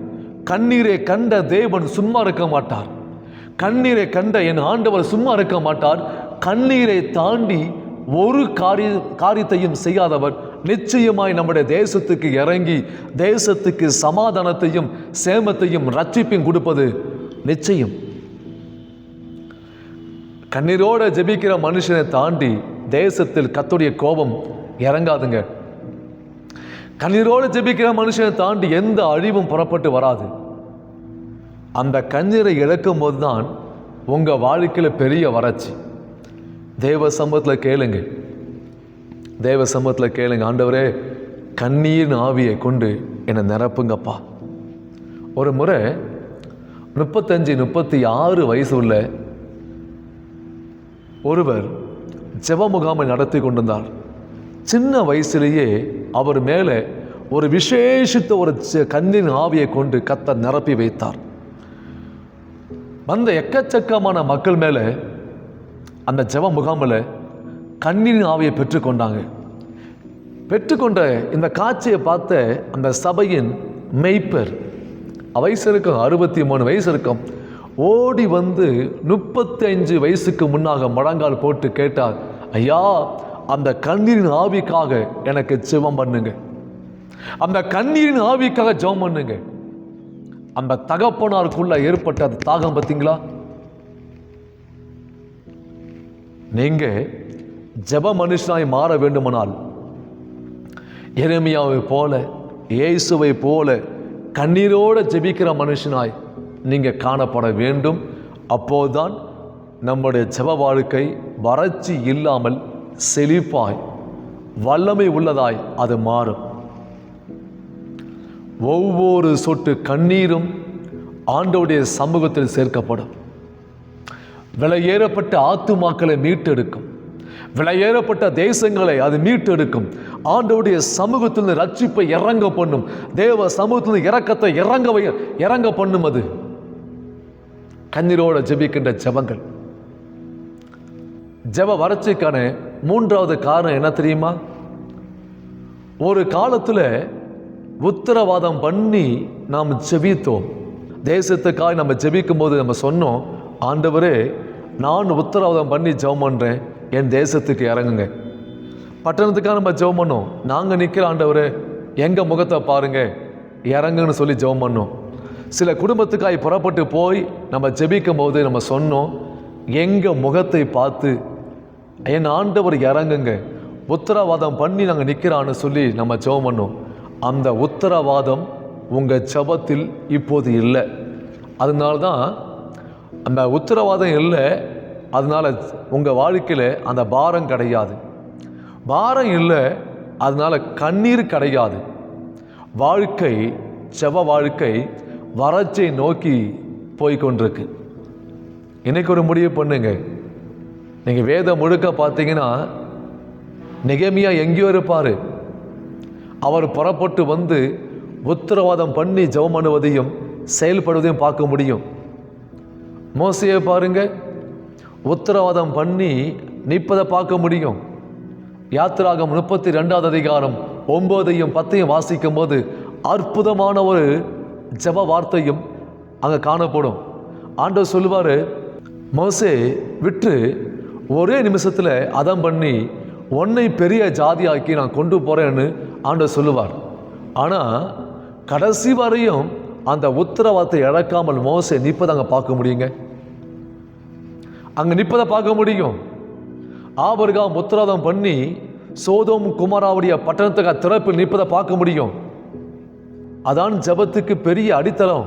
கண்ணீரை கண்ட தேவன் சும்மா இருக்க மாட்டார். கண்ணீரை கண்ட என் ஆண்டவர் சும்மா இருக்க மாட்டார். கண்ணீரை தாண்டி ஒரு காரியத்தையும் செய்யாதவர் நிச்சயமாய் நம்முடைய தேசத்துக்கு இறங்கி தேசத்துக்கு சமாதானத்தையும் சேமத்தையும் ரட்சிப்பையும் கொடுப்பது நிச்சயம். கண்ணீரோட ஜெபிக்கிற மனுஷனை தாண்டி தேசத்தில் கர்த்தருடைய கோபம் இறங்காதுங்க. கண்ணீரோடு ஜெபிக்கிற மனுஷனை தாண்டி எந்த அழிவும் புறப்பட்டு வராது. அந்த கண்ணீரை இழக்கும் போது தான் உங்கள் வாழ்க்கையில் பெரிய வறட்சி. தேவ சமூகத்தில் கேளுங்க, தேவ சமூகத்தில் கேளுங்க, ஆண்டவரே கண்ணீரின் ஆவியை கொண்டு என்னை நிரப்புங்கப்பா. ஒரு முறை 35-36 வயசு உள்ள ஒருவர் ஜெப முகாமை நடத்தி கொண்டிருந்தார். சின்ன வயசுலேயே அவர் மேலே ஒரு விசேஷித்த ஒரு கண்ணீரின் ஆவியை கொண்டு கர்த்தர் நிரப்பி வைத்தார். வந்த எக்கச்சக்கமான மக்கள் மேலே அந்த ஜெப முகாமில் கண்ணீரின் ஆவியை பெற்றுக்கொண்டாங்க. பெற்றுக்கொண்ட இந்த காட்சியை பார்த்த அந்த சபையின் மெய்ப்பர், வயசு இருக்கும் 63 வயசு இருக்கும், ஓடி வந்து 35 வயசுக்கு முன்னாக முழங்கால் போட்டு கேட்டார், ஐயா அந்த கண்ணீரின் ஆவிக்காக எனக்கு ஜெபம் பண்ணுங்க, அந்த கண்ணீரின் ஆவிக்காக ஜெபம் பண்ணுங்க. அந்த தகப்பனாருக்குள்ள ஏற்பட்ட அந்த தாகம் பார்த்தீங்களா? நீங்க ஜெப மனுஷனாய் மாற வேண்டுமானால் எரேமியாவை போல இயேசுவை போல கண்ணீரோட ஜெபிக்கிற மனுஷனாய் நீங்க காணப்பட வேண்டும். அப்போதுதான் நம்முடைய ஜெப வாழ்க்கை வறட்சி இல்லாமல் செழிப்பாய் வல்லமை உள்ளதாய் அது மாறும். ஒவ்வொரு சொட்டு கண்ணீரும் ஆண்டவருடைய சமூகத்தில் சேர்க்கப்படும். விலையேறப்பட்ட ஆத்துமாக்களை மீட்டெடுக்கும். விலையேறப்பட்ட தேசங்களை அது மீட்டெடுக்கும். ஆண்டவருடைய சமூகத்தில் ரட்சிப்பை இறங்க பண்ணும். தேவ சமூகத்தில் இரக்கத்தை இறங்க பண்ணும். அது கண்ணீரோட ஜெபிக்கின்ற ஜெபங்கள். ஜெப வறட்சிக்கான மூன்றாவது காரணம் என்ன தெரியுமா? ஒரு காலத்தில் உத்தரவாதம் பண்ணி நாம் ஜெபித்தோம். தேசத்துக்காக நம்ம ஜெபிக்கும் போது நம்ம சொன்னோம், ஆண்டவரே நான் உத்தரவாதம் பண்ணி ஜெபம் பண்ணுறேன், என் தேசத்துக்கு இறங்குங்க. பட்டணத்துக்காக நம்ம ஜெபம் பண்ணோம், நாங்கள் நிற்கிற ஆண்டவரே எங்கள் முகத்தை பாருங்க, இறங்குன்னு சொல்லி ஜெபம் பண்ணோம். சில குடும்பத்துக்காய் புறப்பட்டு போய் நம்ம ஜெபிக்கும் போது நம்ம சொன்னோம், எங்கள் முகத்தை பார்த்து என் ஆண்டவர் இறங்குங்க, உத்தரவாதம் பண்ணி நாங்கள் நிற்கிறான்னு சொல்லி நம்ம ஜெபம் பண்ணோம். அந்த உத்தரவாதம் உங்கள் ஜெபத்தில் இப்போது இல்லை. அதனால தான் அந்த உத்தரவாதம் இல்லை. அதனால் உங்கள் வாழ்க்கையில் அந்த பாரம் கிடையாது. பாரம் இல்லை, அதனால் கண்ணீர் கிடையாது. வாழ்க்கை, ஜெப வாழ்க்கை வறட்சியை நோக்கி போய்கொண்டிருக்கு. இன்னைக்கு ஒரு முடிவு பண்ணுங்க. நீங்கள் வேதம் முழுக்க பார்த்தீங்கன்னா நெகேமியா எங்கேயோ இருப்பார். அவர் புறப்பட்டு வந்து உத்தரவாதம் பண்ணி ஜெபம் பண்ணுவதையும் செயல்படுவதையும் பார்க்க முடியும். மோசேயை பாருங்க, உத்தரவாதம் பண்ணி நிற்பதை பார்க்க முடியும். யாத்திராகம் 32வது அதிகாரம் 9ஐயும் 10ஐயும் வாசிக்கும் போது அற்புதமான ஒரு ஜெப வார்த்தையும் அங்கே காணப்படும். ஆண்டவர் சொல்லுவார், மோசே விட்டு ஒரே நிமிஷத்தில் அதம் பண்ணி உன்னை பெரிய ஜாதியாக்கி நான் கொண்டு போகிறேன்னு ஆண்டவர் சொல்லுவார். ஆனால் கடைசி வரையும் அந்த உத்தரவாதத்தை இழக்காமல் மோசே நிற்பதை அங்கே பார்க்க முடியுங்க. அங்கே நிற்பதை பார்க்க முடியும். ஆபிரகாம் உத்தரவாதம் பண்ணி சோதோம் குமாராவுடைய பட்டணத்துக்கு திறப்பில் நிற்பதை பார்க்க முடியும். அதான் ஜெபத்துக்கு பெரிய அடித்தளம்.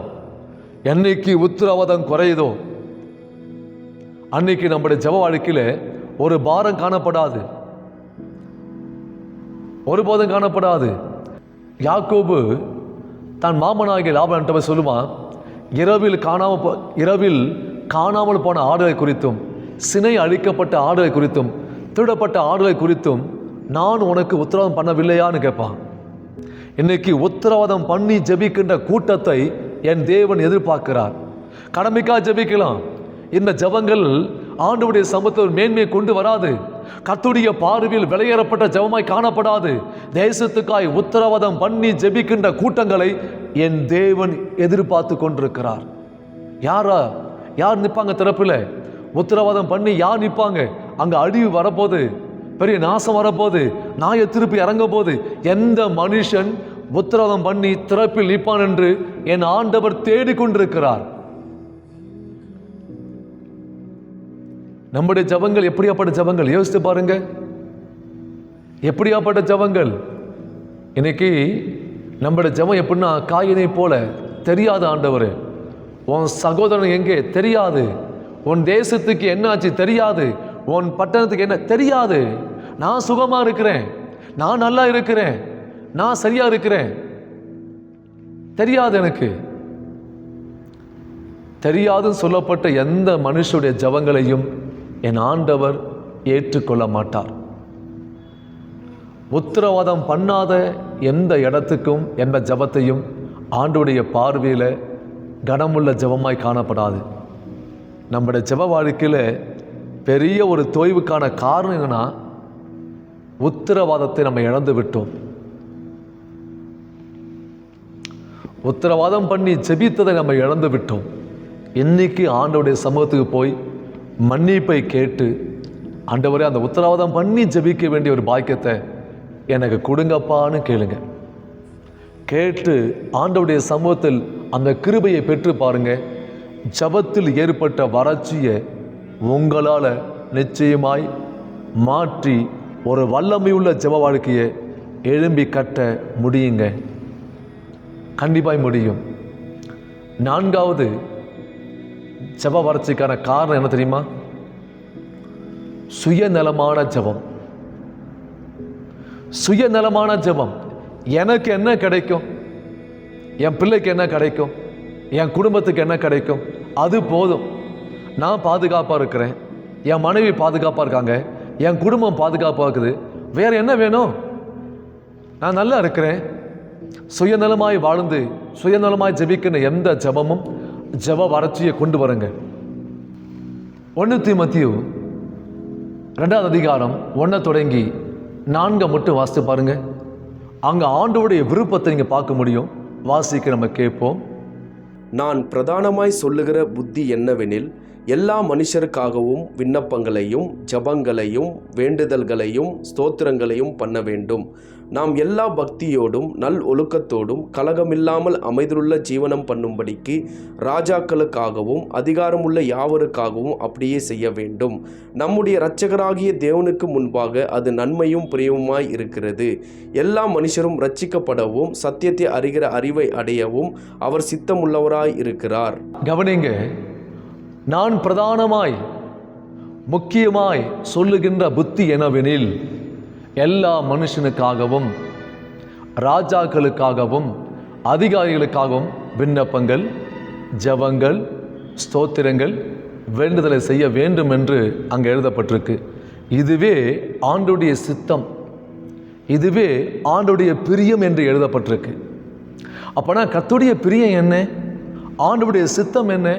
என்னைக்கு உத்தரவாதம் குறையுதோ அன்னைக்கு நம்முடைய ஜெப வாழ்க்கையில் ஒரு பாரம் காணப்படாது, ஒருபோதும் காணப்படாது. யாக்கோபு தான் மாமனாகிய லாபான்கிட்ட சொல்லுவான், இரவில் காணாமல் போன ஆடுகளை குறித்தும் சினை அழிக்கப்பட்ட ஆடுகளை குறித்தும் திருடப்பட்ட ஆடுகளை குறித்தும் நான் உனக்கு உத்தரவாதம் பண்ணவில்லையான்னு கேட்பான். இன்னைக்கு உத்தரவாதம் பண்ணி ஜெபிக்கின்ற கூட்டத்தை என் தேவன் எதிர்பார்க்கிறார். கடமைக்காக ஜெபிக்கலாம். இந்த ஜெபங்கள் ஆண்டவருடைய சமூகத்தில் மேன்மையை கொண்டு வராது. கர்த்தருடைய பார்வையில் விலையேறப்பட்ட ஜெபமாய் காணப்படாது. தேசத்துக்காய் உத்தரவாதம் பண்ணி ஜெபிக்கின்ற கூட்டங்களை என் தேவன் எதிர்பார்த்து கொண்டிருக்கிறார். யார் நிற்பாங்க திறப்பில்? உத்தரவாதம் பண்ணி யார் நிற்பாங்க? அங்கே அழிவு வரப்போது, பெரிய நாசம் வரப்போது, நாயை திருப்பி இறங்க போது. எந்த மனுஷன் உத்தரவாதம் பண்ணி திறப்பில் நிற்பான் என்று என் ஆண்டவர் தேடிக்கொண்டிருக்கிறார். நம்முடைய ஜபங்கள் எப்படியாப்பட்ட ஜபங்கள்? யோசித்து பாருங்க, எப்படியாப்பட்ட ஜபங்கள். இன்னைக்கு நம்முடைய ஜபம் எப்படின்னா, காயினை போல தெரியாது ஆண்டவர். உன் சகோதரன் எங்கே தெரியாது, உன் தேசத்துக்கு என்னாச்சு தெரியாது, உன் பட்டணத்துக்கு என்ன தெரியாது. நான் சுகமா இருக்கிறேன், நான் நல்லா இருக்கிறேன், நான் சரியா இருக்கிறேன், தெரியாது. எனக்கு தெரியாதுன்னு சொல்லப்பட்ட எந்த மனுஷனுடைய ஜபங்களையும் என் ஆண்டவர் ஏற்றுக்கொள்ள மாட்டார். உத்தரவாதம் பண்ணாத எந்த இடத்துக்கும் எந்த ஜபத்தையும் ஆண்டவருடைய பார்வையில் கனமுள்ள ஜபமாய் காணப்படாது. நம்முடைய ஜப வாழ்க்கையில் பெரிய ஒரு தொய்வுக்கான காரணம் என்னன்னா, உத்தரவாதத்தை நம்ம இழந்து விட்டோம். உத்தரவாதம் பண்ணி ஜெபித்ததை நம்ம இழந்து விட்டோம். இன்னைக்கு ஆண்டவருடைய சமூகத்துக்கு போய் மன்னிப்பை கேட்டு, ஆண்டவரே அந்த உத்தரவாதம் பண்ணி ஜெபிக்க வேண்டிய ஒரு பாக்கியத்தை எனக்கு கொடுங்கப்பான்னு கேளுங்க. கேட்டு ஆண்டவருடைய சமூகத்தில் அந்த கிருபையை பெற்று பாருங்க. ஜபத்தில் ஏற்பட்ட வறட்சியை உங்களால் நிச்சயமாய் மாற்றி ஒரு வல்லமையுள்ள ஜப வாழ்க்கையை எழும்பி கட்ட முடியுங்க. கண்டிப்பாய் முடியும். நான்காவது ஜப வறட்சிக்கான காரணம் என்ன தெரியுமா? சுயநலமான ஜெபம். சுயநலமான ஜெபம். எனக்கு என்ன கிடைக்கும், என் பிள்ளைக்கு என்ன கிடைக்கும், என் குடும்பத்துக்கு என்ன கிடைக்கும், அது போதும். நான் பாதுகாப்பாக இருக்கிறேன், என் மனைவி பாதுகாப்பாக இருக்காங்க, என் குடும்பம் பாதுகாப்பாக இருக்குது, வேறு என்ன வேணும், நான் நல்லா இருக்கிறேன். சுயநலமாய் வாழ்ந்து சுயநலமாய் ஜெபிக்கிற எந்த ஜெபமும் ஜெப வறட்சியை கொண்டு வருங்க. 1 தீமோத்தேயு 2ஆம் அதிகாரம் 1 தொடங்கி 4 மட்டும் வாசித்து பாருங்க. அங்கே ஆண்டவருடைய விருப்பத்தை நீங்கள் பார்க்க முடியும். வாசிக்க நம்ம கேட்போம். நான் பிரதானமாய் சொல்லுகிற புத்தி என்னவெனில், எல்லா மனுஷருக்காகவும் விண்ணப்பங்களையும் ஜபங்களையும் வேண்டுதல்களையும் ஸ்தோத்திரங்களையும் பண்ண வேண்டும். நாம் எல்லா பக்தியோடும் நல் ஒழுக்கத்தோடும் கலகமில்லாமல் அமைதியுள்ள ஜீவனம் பண்ணும்படிக்கு ராஜாக்களுக்காகவும் அதிகாரமுள்ள யாவருக்காகவும் அப்படியே செய்ய வேண்டும். நம்முடைய இரட்சகராகிய தேவனுக்கு முன்பாக அது நன்மையும் பிரியவுமாய் இருக்கிறது. எல்லா மனுஷரும் இரட்சிக்கப்படவும் சத்தியத்தை அறிகிற அறிவை அடையவும் அவர் சித்தமுள்ளவராய் இருக்கிறார். கவனிங்க, நான் பிரதானமாய் முக்கியமாய் சொல்லுகின்ற புத்தி என்னவெனில், எல்லா மனுஷனுக்காகவும் ராஜாக்களுக்காகவும் அதிகாரிகளுக்காகவும் விண்ணப்பங்கள் ஜெபங்கள் ஸ்தோத்திரங்கள் வேண்டுதலை செய்ய வேண்டும் என்று அங்கே எழுதப்பட்டிருக்கு. இதுவே ஆண்டவருடைய சித்தம், இதுவே ஆண்டவருடைய பிரியம் என்று எழுதப்பட்டிருக்கு. அப்போனா கர்த்தருடைய பிரியம் என்ன, ஆண்டவருடைய சித்தம் என்ன?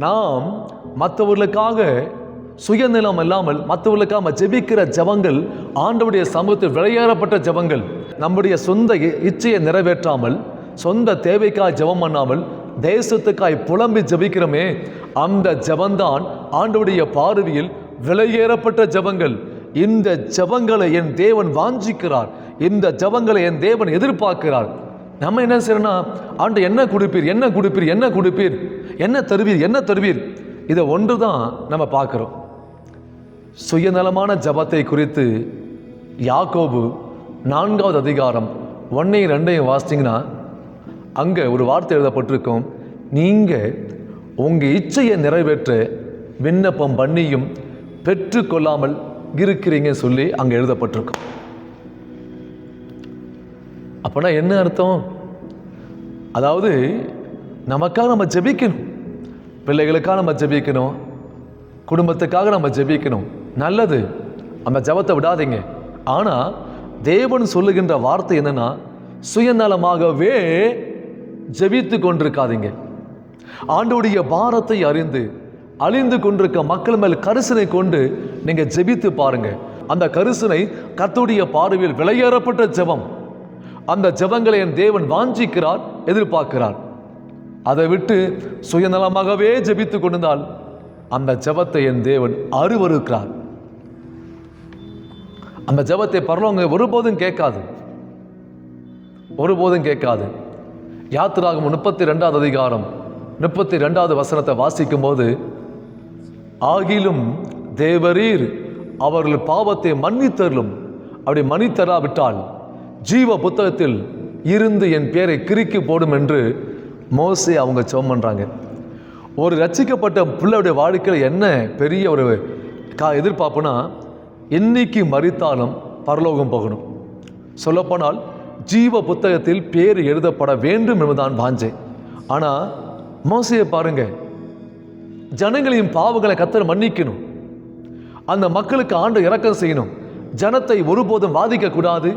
நாம் மற்றவர்களுக்காக சுயநலம் இல்லாமல் மற்றவர்களுக்காக ஜெபிக்கிற ஜெபங்கள் ஆண்டவருடைய சமூகத்தில் விளையாடப்பட்ட ஜெபங்கள். நம்முடைய சொந்த இச்சையை நிறைவேற்றாமல், சொந்த தேவைக்காய் ஜெபம் பண்ணாமல் தேசத்துக்காய் புலம்பி ஜெபிக்கிறோமே, அந்த ஜெபந்தான் ஆண்டவருடைய பார்வையில் விலையேறப்பட்ட ஜெபங்கள். இந்த ஜெபங்களை என் தேவன் வாஞ்சிக்கிறார், இந்த ஜெபங்களை என் தேவன் எதிர்பார்க்கிறார். நம்ம என்ன செய்யறோம்னா, ஆண்டு என்ன கொடுப்பீர், என்ன கொடுப்பீர், என்ன கொடுப்பீர், என்ன தருவீர், என்ன தருவீர், இதை ஒன்று தான் நம்ம பார்க்குறோம். சுயநலமான ஜபத்தை குறித்து யாக்கோபு 4ஆவது அதிகாரம் 1ஐயும் 2ஐயும் வாசித்தீங்கன்னா அங்கே ஒரு வார்த்தை எழுதப்பட்டிருக்கும், நீங்கள் உங்கள் இச்சையை நிறைவேற்ற விண்ணப்பம் பண்ணியும் பெற்றுக்கொள்ளாமல் இருக்கிறீங்க சொல்லி அங்கே எழுதப்பட்டிருக்கும். அப்போனா என்ன அர்த்தம்? அதாவது நமக்காக நம்ம ஜெபிக்கணும், பிள்ளைகளுக்காக நம்ம ஜெபிக்கணும், குடும்பத்துக்காக நம்ம ஜெபிக்கணும், நல்லது, நம்ம ஜெபத்தை விடாதீங்க. ஆனால் தேவன் சொல்லுகின்ற வார்த்தை என்னன்னா, சுயநலமாகவே ஜெபித்து கொண்டிருக்காதீங்க. ஆண்டவருடைய பாரத்தை அறிந்து அழிந்து கொண்டிருக்க மக்கள் மேல் கரிசனை கொண்டு நீங்க ஜெபித்து பாருங்க. அந்த கரிசனை கர்த்தருடைய பார்வையில் விலையேறப்பட்ட ஜெபம். அந்த ஜெபங்களை என் தேவன் வாஞ்சிக்கிறார், எதிர்பார்க்கிறார். அதை விட்டு சுயநலமாகவே ஜெபித்து கொண்டிருந்தால் அந்த ஜெபத்தை என் தேவன் அருவருக்கிறார். அந்த ஜெபத்தை பரலோகம் ஒருபோதும் கேட்காது, ஒருபோதும் கேட்காது. யாத்திராகமம் 32ஆவது அதிகாரம் 32வது வசனத்தை வாசிக்கும் போது, ஆகிலும் தேவரீர் அவர்கள் பாவத்தை மன்னித்தருளும், அப்படி மன்னித்தராவிட்டால் ஜீவ புத்தகத்தில் இருந்து என் பேரை கிறுக்கி போடும் என்று மோசே அவங்க ஜெபம் பண்றாங்க. ஒரு ரட்சிக்கப்பட்ட பிள்ளையுடைய வாழ்க்கையில் என்ன பெரிய ஒரு எதிர்பார்ப்புனா, இன்னைக்கு மரித்தாலும் பரலோகம் போகணும். சொல்லப்போனால் ஜீவ புத்தகத்தில் பேர் எழுதப்பட வேண்டும் என்பதுதான் வாஞ்சை. ஆனால் மோசையை பாருங்க, ஜனங்களையும் பாவங்களை கர்த்தர் மன்னிக்கணும், அந்த மக்களுக்கு ஆண்டு இரக்கம் செய்யணும், ஜனத்தை ஒருபோதும் வாதிக்க கூடாது,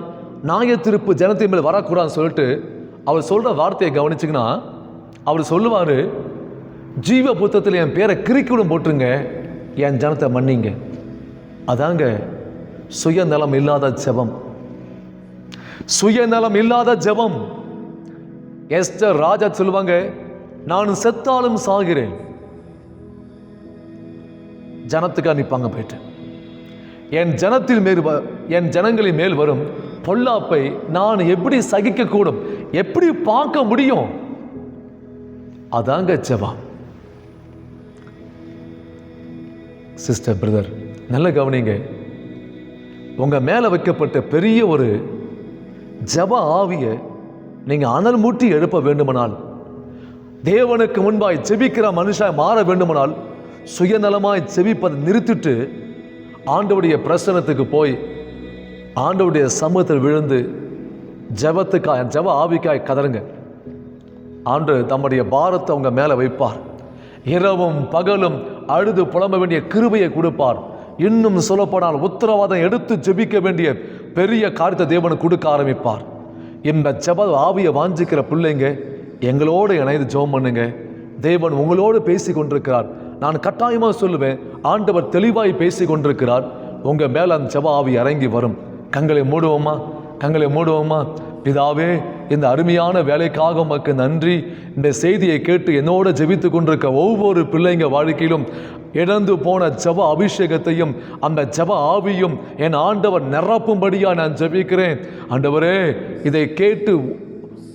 நியாய தீர்ப்பு ஜனத்தின் மேல் வரக்கூடாதுன்னு சொல்லிட்டு அவர் சொல்ற வார்த்தையை கவனிச்சிங்கன்னா, அவர் சொல்லுவார், ஜீவ புத்தகத்தில் என் பேரை கிறுக்கிவிடும் போட்டுருங்க, என் ஜனத்தை மன்னிங்க. அதாங்க சுயநலம் இல்லாத ஜெபம், சுயநலம் இல்லாத ஜெபம். எஸ்தர் ராஜா சொல்லுவாங்க, நான் செத்தாலும் சாகிறேன், ஜனத்துக்காக நிற்பாங்க போயிட்டு. என் ஜனங்களின் மேல் வரும் பொல்லாப்பை நான் எப்படி சகிக்க கூடும், எப்படி பார்க்க முடியும்? அதாங்க ஜெபம். சிஸ்டர், பிரதர், நல்ல கவனிங்க. உங்க மேல வைக்கப்பட்ட பெரிய ஒரு ஜெப ஆவியை நீங்க அனல் மூட்டி எழுப்ப வேண்டுமானால், தேவனுக்கு முன்பாய் ஜெபிக்கிற மனுஷாய் மாற வேண்டுமானால், சுயநலமாய் ஜெபிப்பதை நிறுத்திட்டு ஆண்டவருடைய பிரசன்னத்துக்கு போய் ஆண்டவருடைய சமூகத்தில் விழுந்து ஜெப ஆவிக்காய் கதறுங்க. ஆண்டு தம்முடைய பாரத்தை அவங்க மேலே வைப்பார். இரவும் பகலும் அழுது புலம்ப வேண்டிய கிருபையை கொடுப்பார். இன்னும் சொல்லப்போனால் உத்தரவாதம் எடுத்து ஜெபிக்க வேண்டிய பெரிய காரியத்தை தேவன் கொடுக்க ஆரம்பிப்பார். இந்த ஜெப ஆவியை வாஞ்சிக்கிற பிள்ளைங்க எங்களோடு இணைந்து ஜெபம் பண்ணுங்க. தேவன் உங்களோடு பேசி கொண்டிருக்கிறார். நான் கட்டாயமாக சொல்லுவேன், ஆண்டவர் தெளிவாய் பேசி கொண்டிருக்கிறார். உங்கள் மேலே அந்த ஜெப ஆவி இறங்கி வரும். கண்களை மூடுவோமா? பிதாவே, இந்த அருமையான வேலைக்காக உமக்கு நன்றி. இந்த செய்தியை கேட்டு என்னோட ஜெபித்து கொண்டிருக்க ஒவ்வொரு பிள்ளைங்க வாழ்க்கையிலும் இழந்து போன ஜெப அபிஷேகத்தையும் அந்த ஜெப ஆவியும் என் ஆண்டவர் நிரப்பும்படியா நான் ஜெபிக்கிறேன். ஆண்டவரே, இதை கேட்டு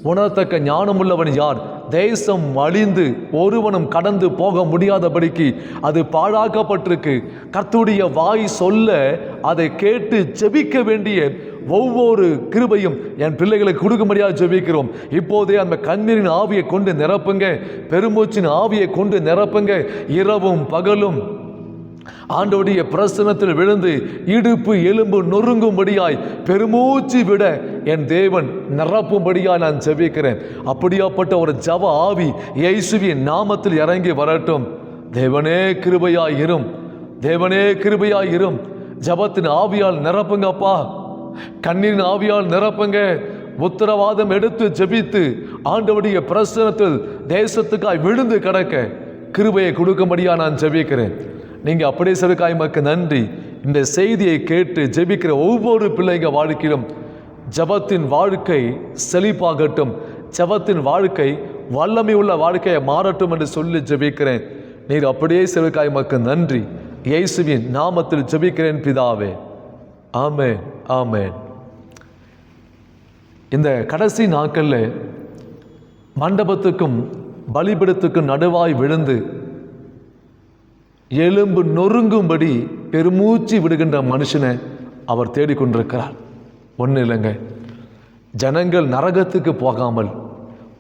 உணரத்தக்க ஞானமுள்ளவன் யார்? தேசம் அழிந்து ஒருவனும் கடந்து போக முடியாதபடிக்கு அது பாழாக்கப்பட்டிருக்கு. கர்த்தருடைய வாய் சொல்ல அதை கேட்டு ஜெபிக்க வேண்டிய ஒவ்வொரு கிருபையும் என் பிள்ளைகளுக்கு கொடுக்கும்படியாக ஜெபிக்கிறோம். இப்போதே அந்த கண்ணீரின் ஆவியை கொண்டு நிரப்புங்க, பெருமூச்சின் ஆவியை கொண்டு நிரப்புங்க. இரவும் பகலும் ஆண்டவருடைய பிரசன்னத்தில் விழுந்து இடுப்பு எலும்பு நொறுங்கும்படியாய் பெருமூச்சு விட என் தேவன் நிரப்பும்படியாய் நான் ஜெபிக்கிறேன். அப்படியாப்பட்ட ஒரு ஜெப ஆவி இயேசுவின் நாமத்தில் இறங்கி வரட்டும். தேவனே கிருபையாயிரும், தேவனே கிருபையாயிரும். ஜெபத்தின் ஆவியால் நிரப்புங்கப்பா, கண்ணீரின் ஆவியால் நிரப்புங்க. உத்தரவாதம் எடுத்து ஜெபித்து ஆண்டவருடைய பிரசன்னத்தில் தேசத்துக்காய் விழுந்து கிடக்க கிருபையை கொடுக்கும்படியா நான் ஜெபிக்கிறேன். நீங்கள் அப்படியே செலுக்காய் மக்கு நன்றி. இந்த செய்தியை கேட்டு ஜெபிக்கிற ஒவ்வொரு பிள்ளைங்க வாழ்க்கையிலும் ஜெபத்தின் வாழ்க்கை செழிப்பாகட்டும், ஜெபத்தின் வாழ்க்கை வல்லமை உள்ள வாழ்க்கையை மாறட்டும் என்று சொல்லி ஜெபிக்கிறேன். நீர் அப்படியே செலுக்காய் மக்கு நன்றி. இயேசுவின் நாமத்தில் ஜெபிக்கிறேன் பிதாவே, ஆமென், ஆமென். இந்த கடைசி நாட்களில் மண்டபத்துக்கும் பலிபீடத்துக்கும் நடுவாய் விழுந்து எலும்பு நொறுங்கும்படி பெருமூச்சு விடுகின்ற மனுஷனை அவர் தேடிக்கொண்டிருக்கிறார். ஒன்றும் இல்லைங்க, ஜனங்கள் நரகத்துக்கு போகாமல்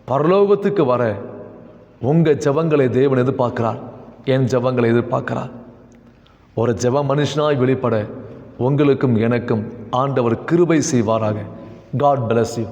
பரலோகத்துக்கு வர உங்கள் ஜெபங்களை தேவன் எதிர்பார்க்கிறார், என் ஜெபங்களை எதிர்பார்க்கிறார். ஒரு ஜெப மனுஷனாய் வெளிப்பட உங்களுக்கும் எனக்கும் ஆண்டவர் கிருபை செய்வாராக. God bless you.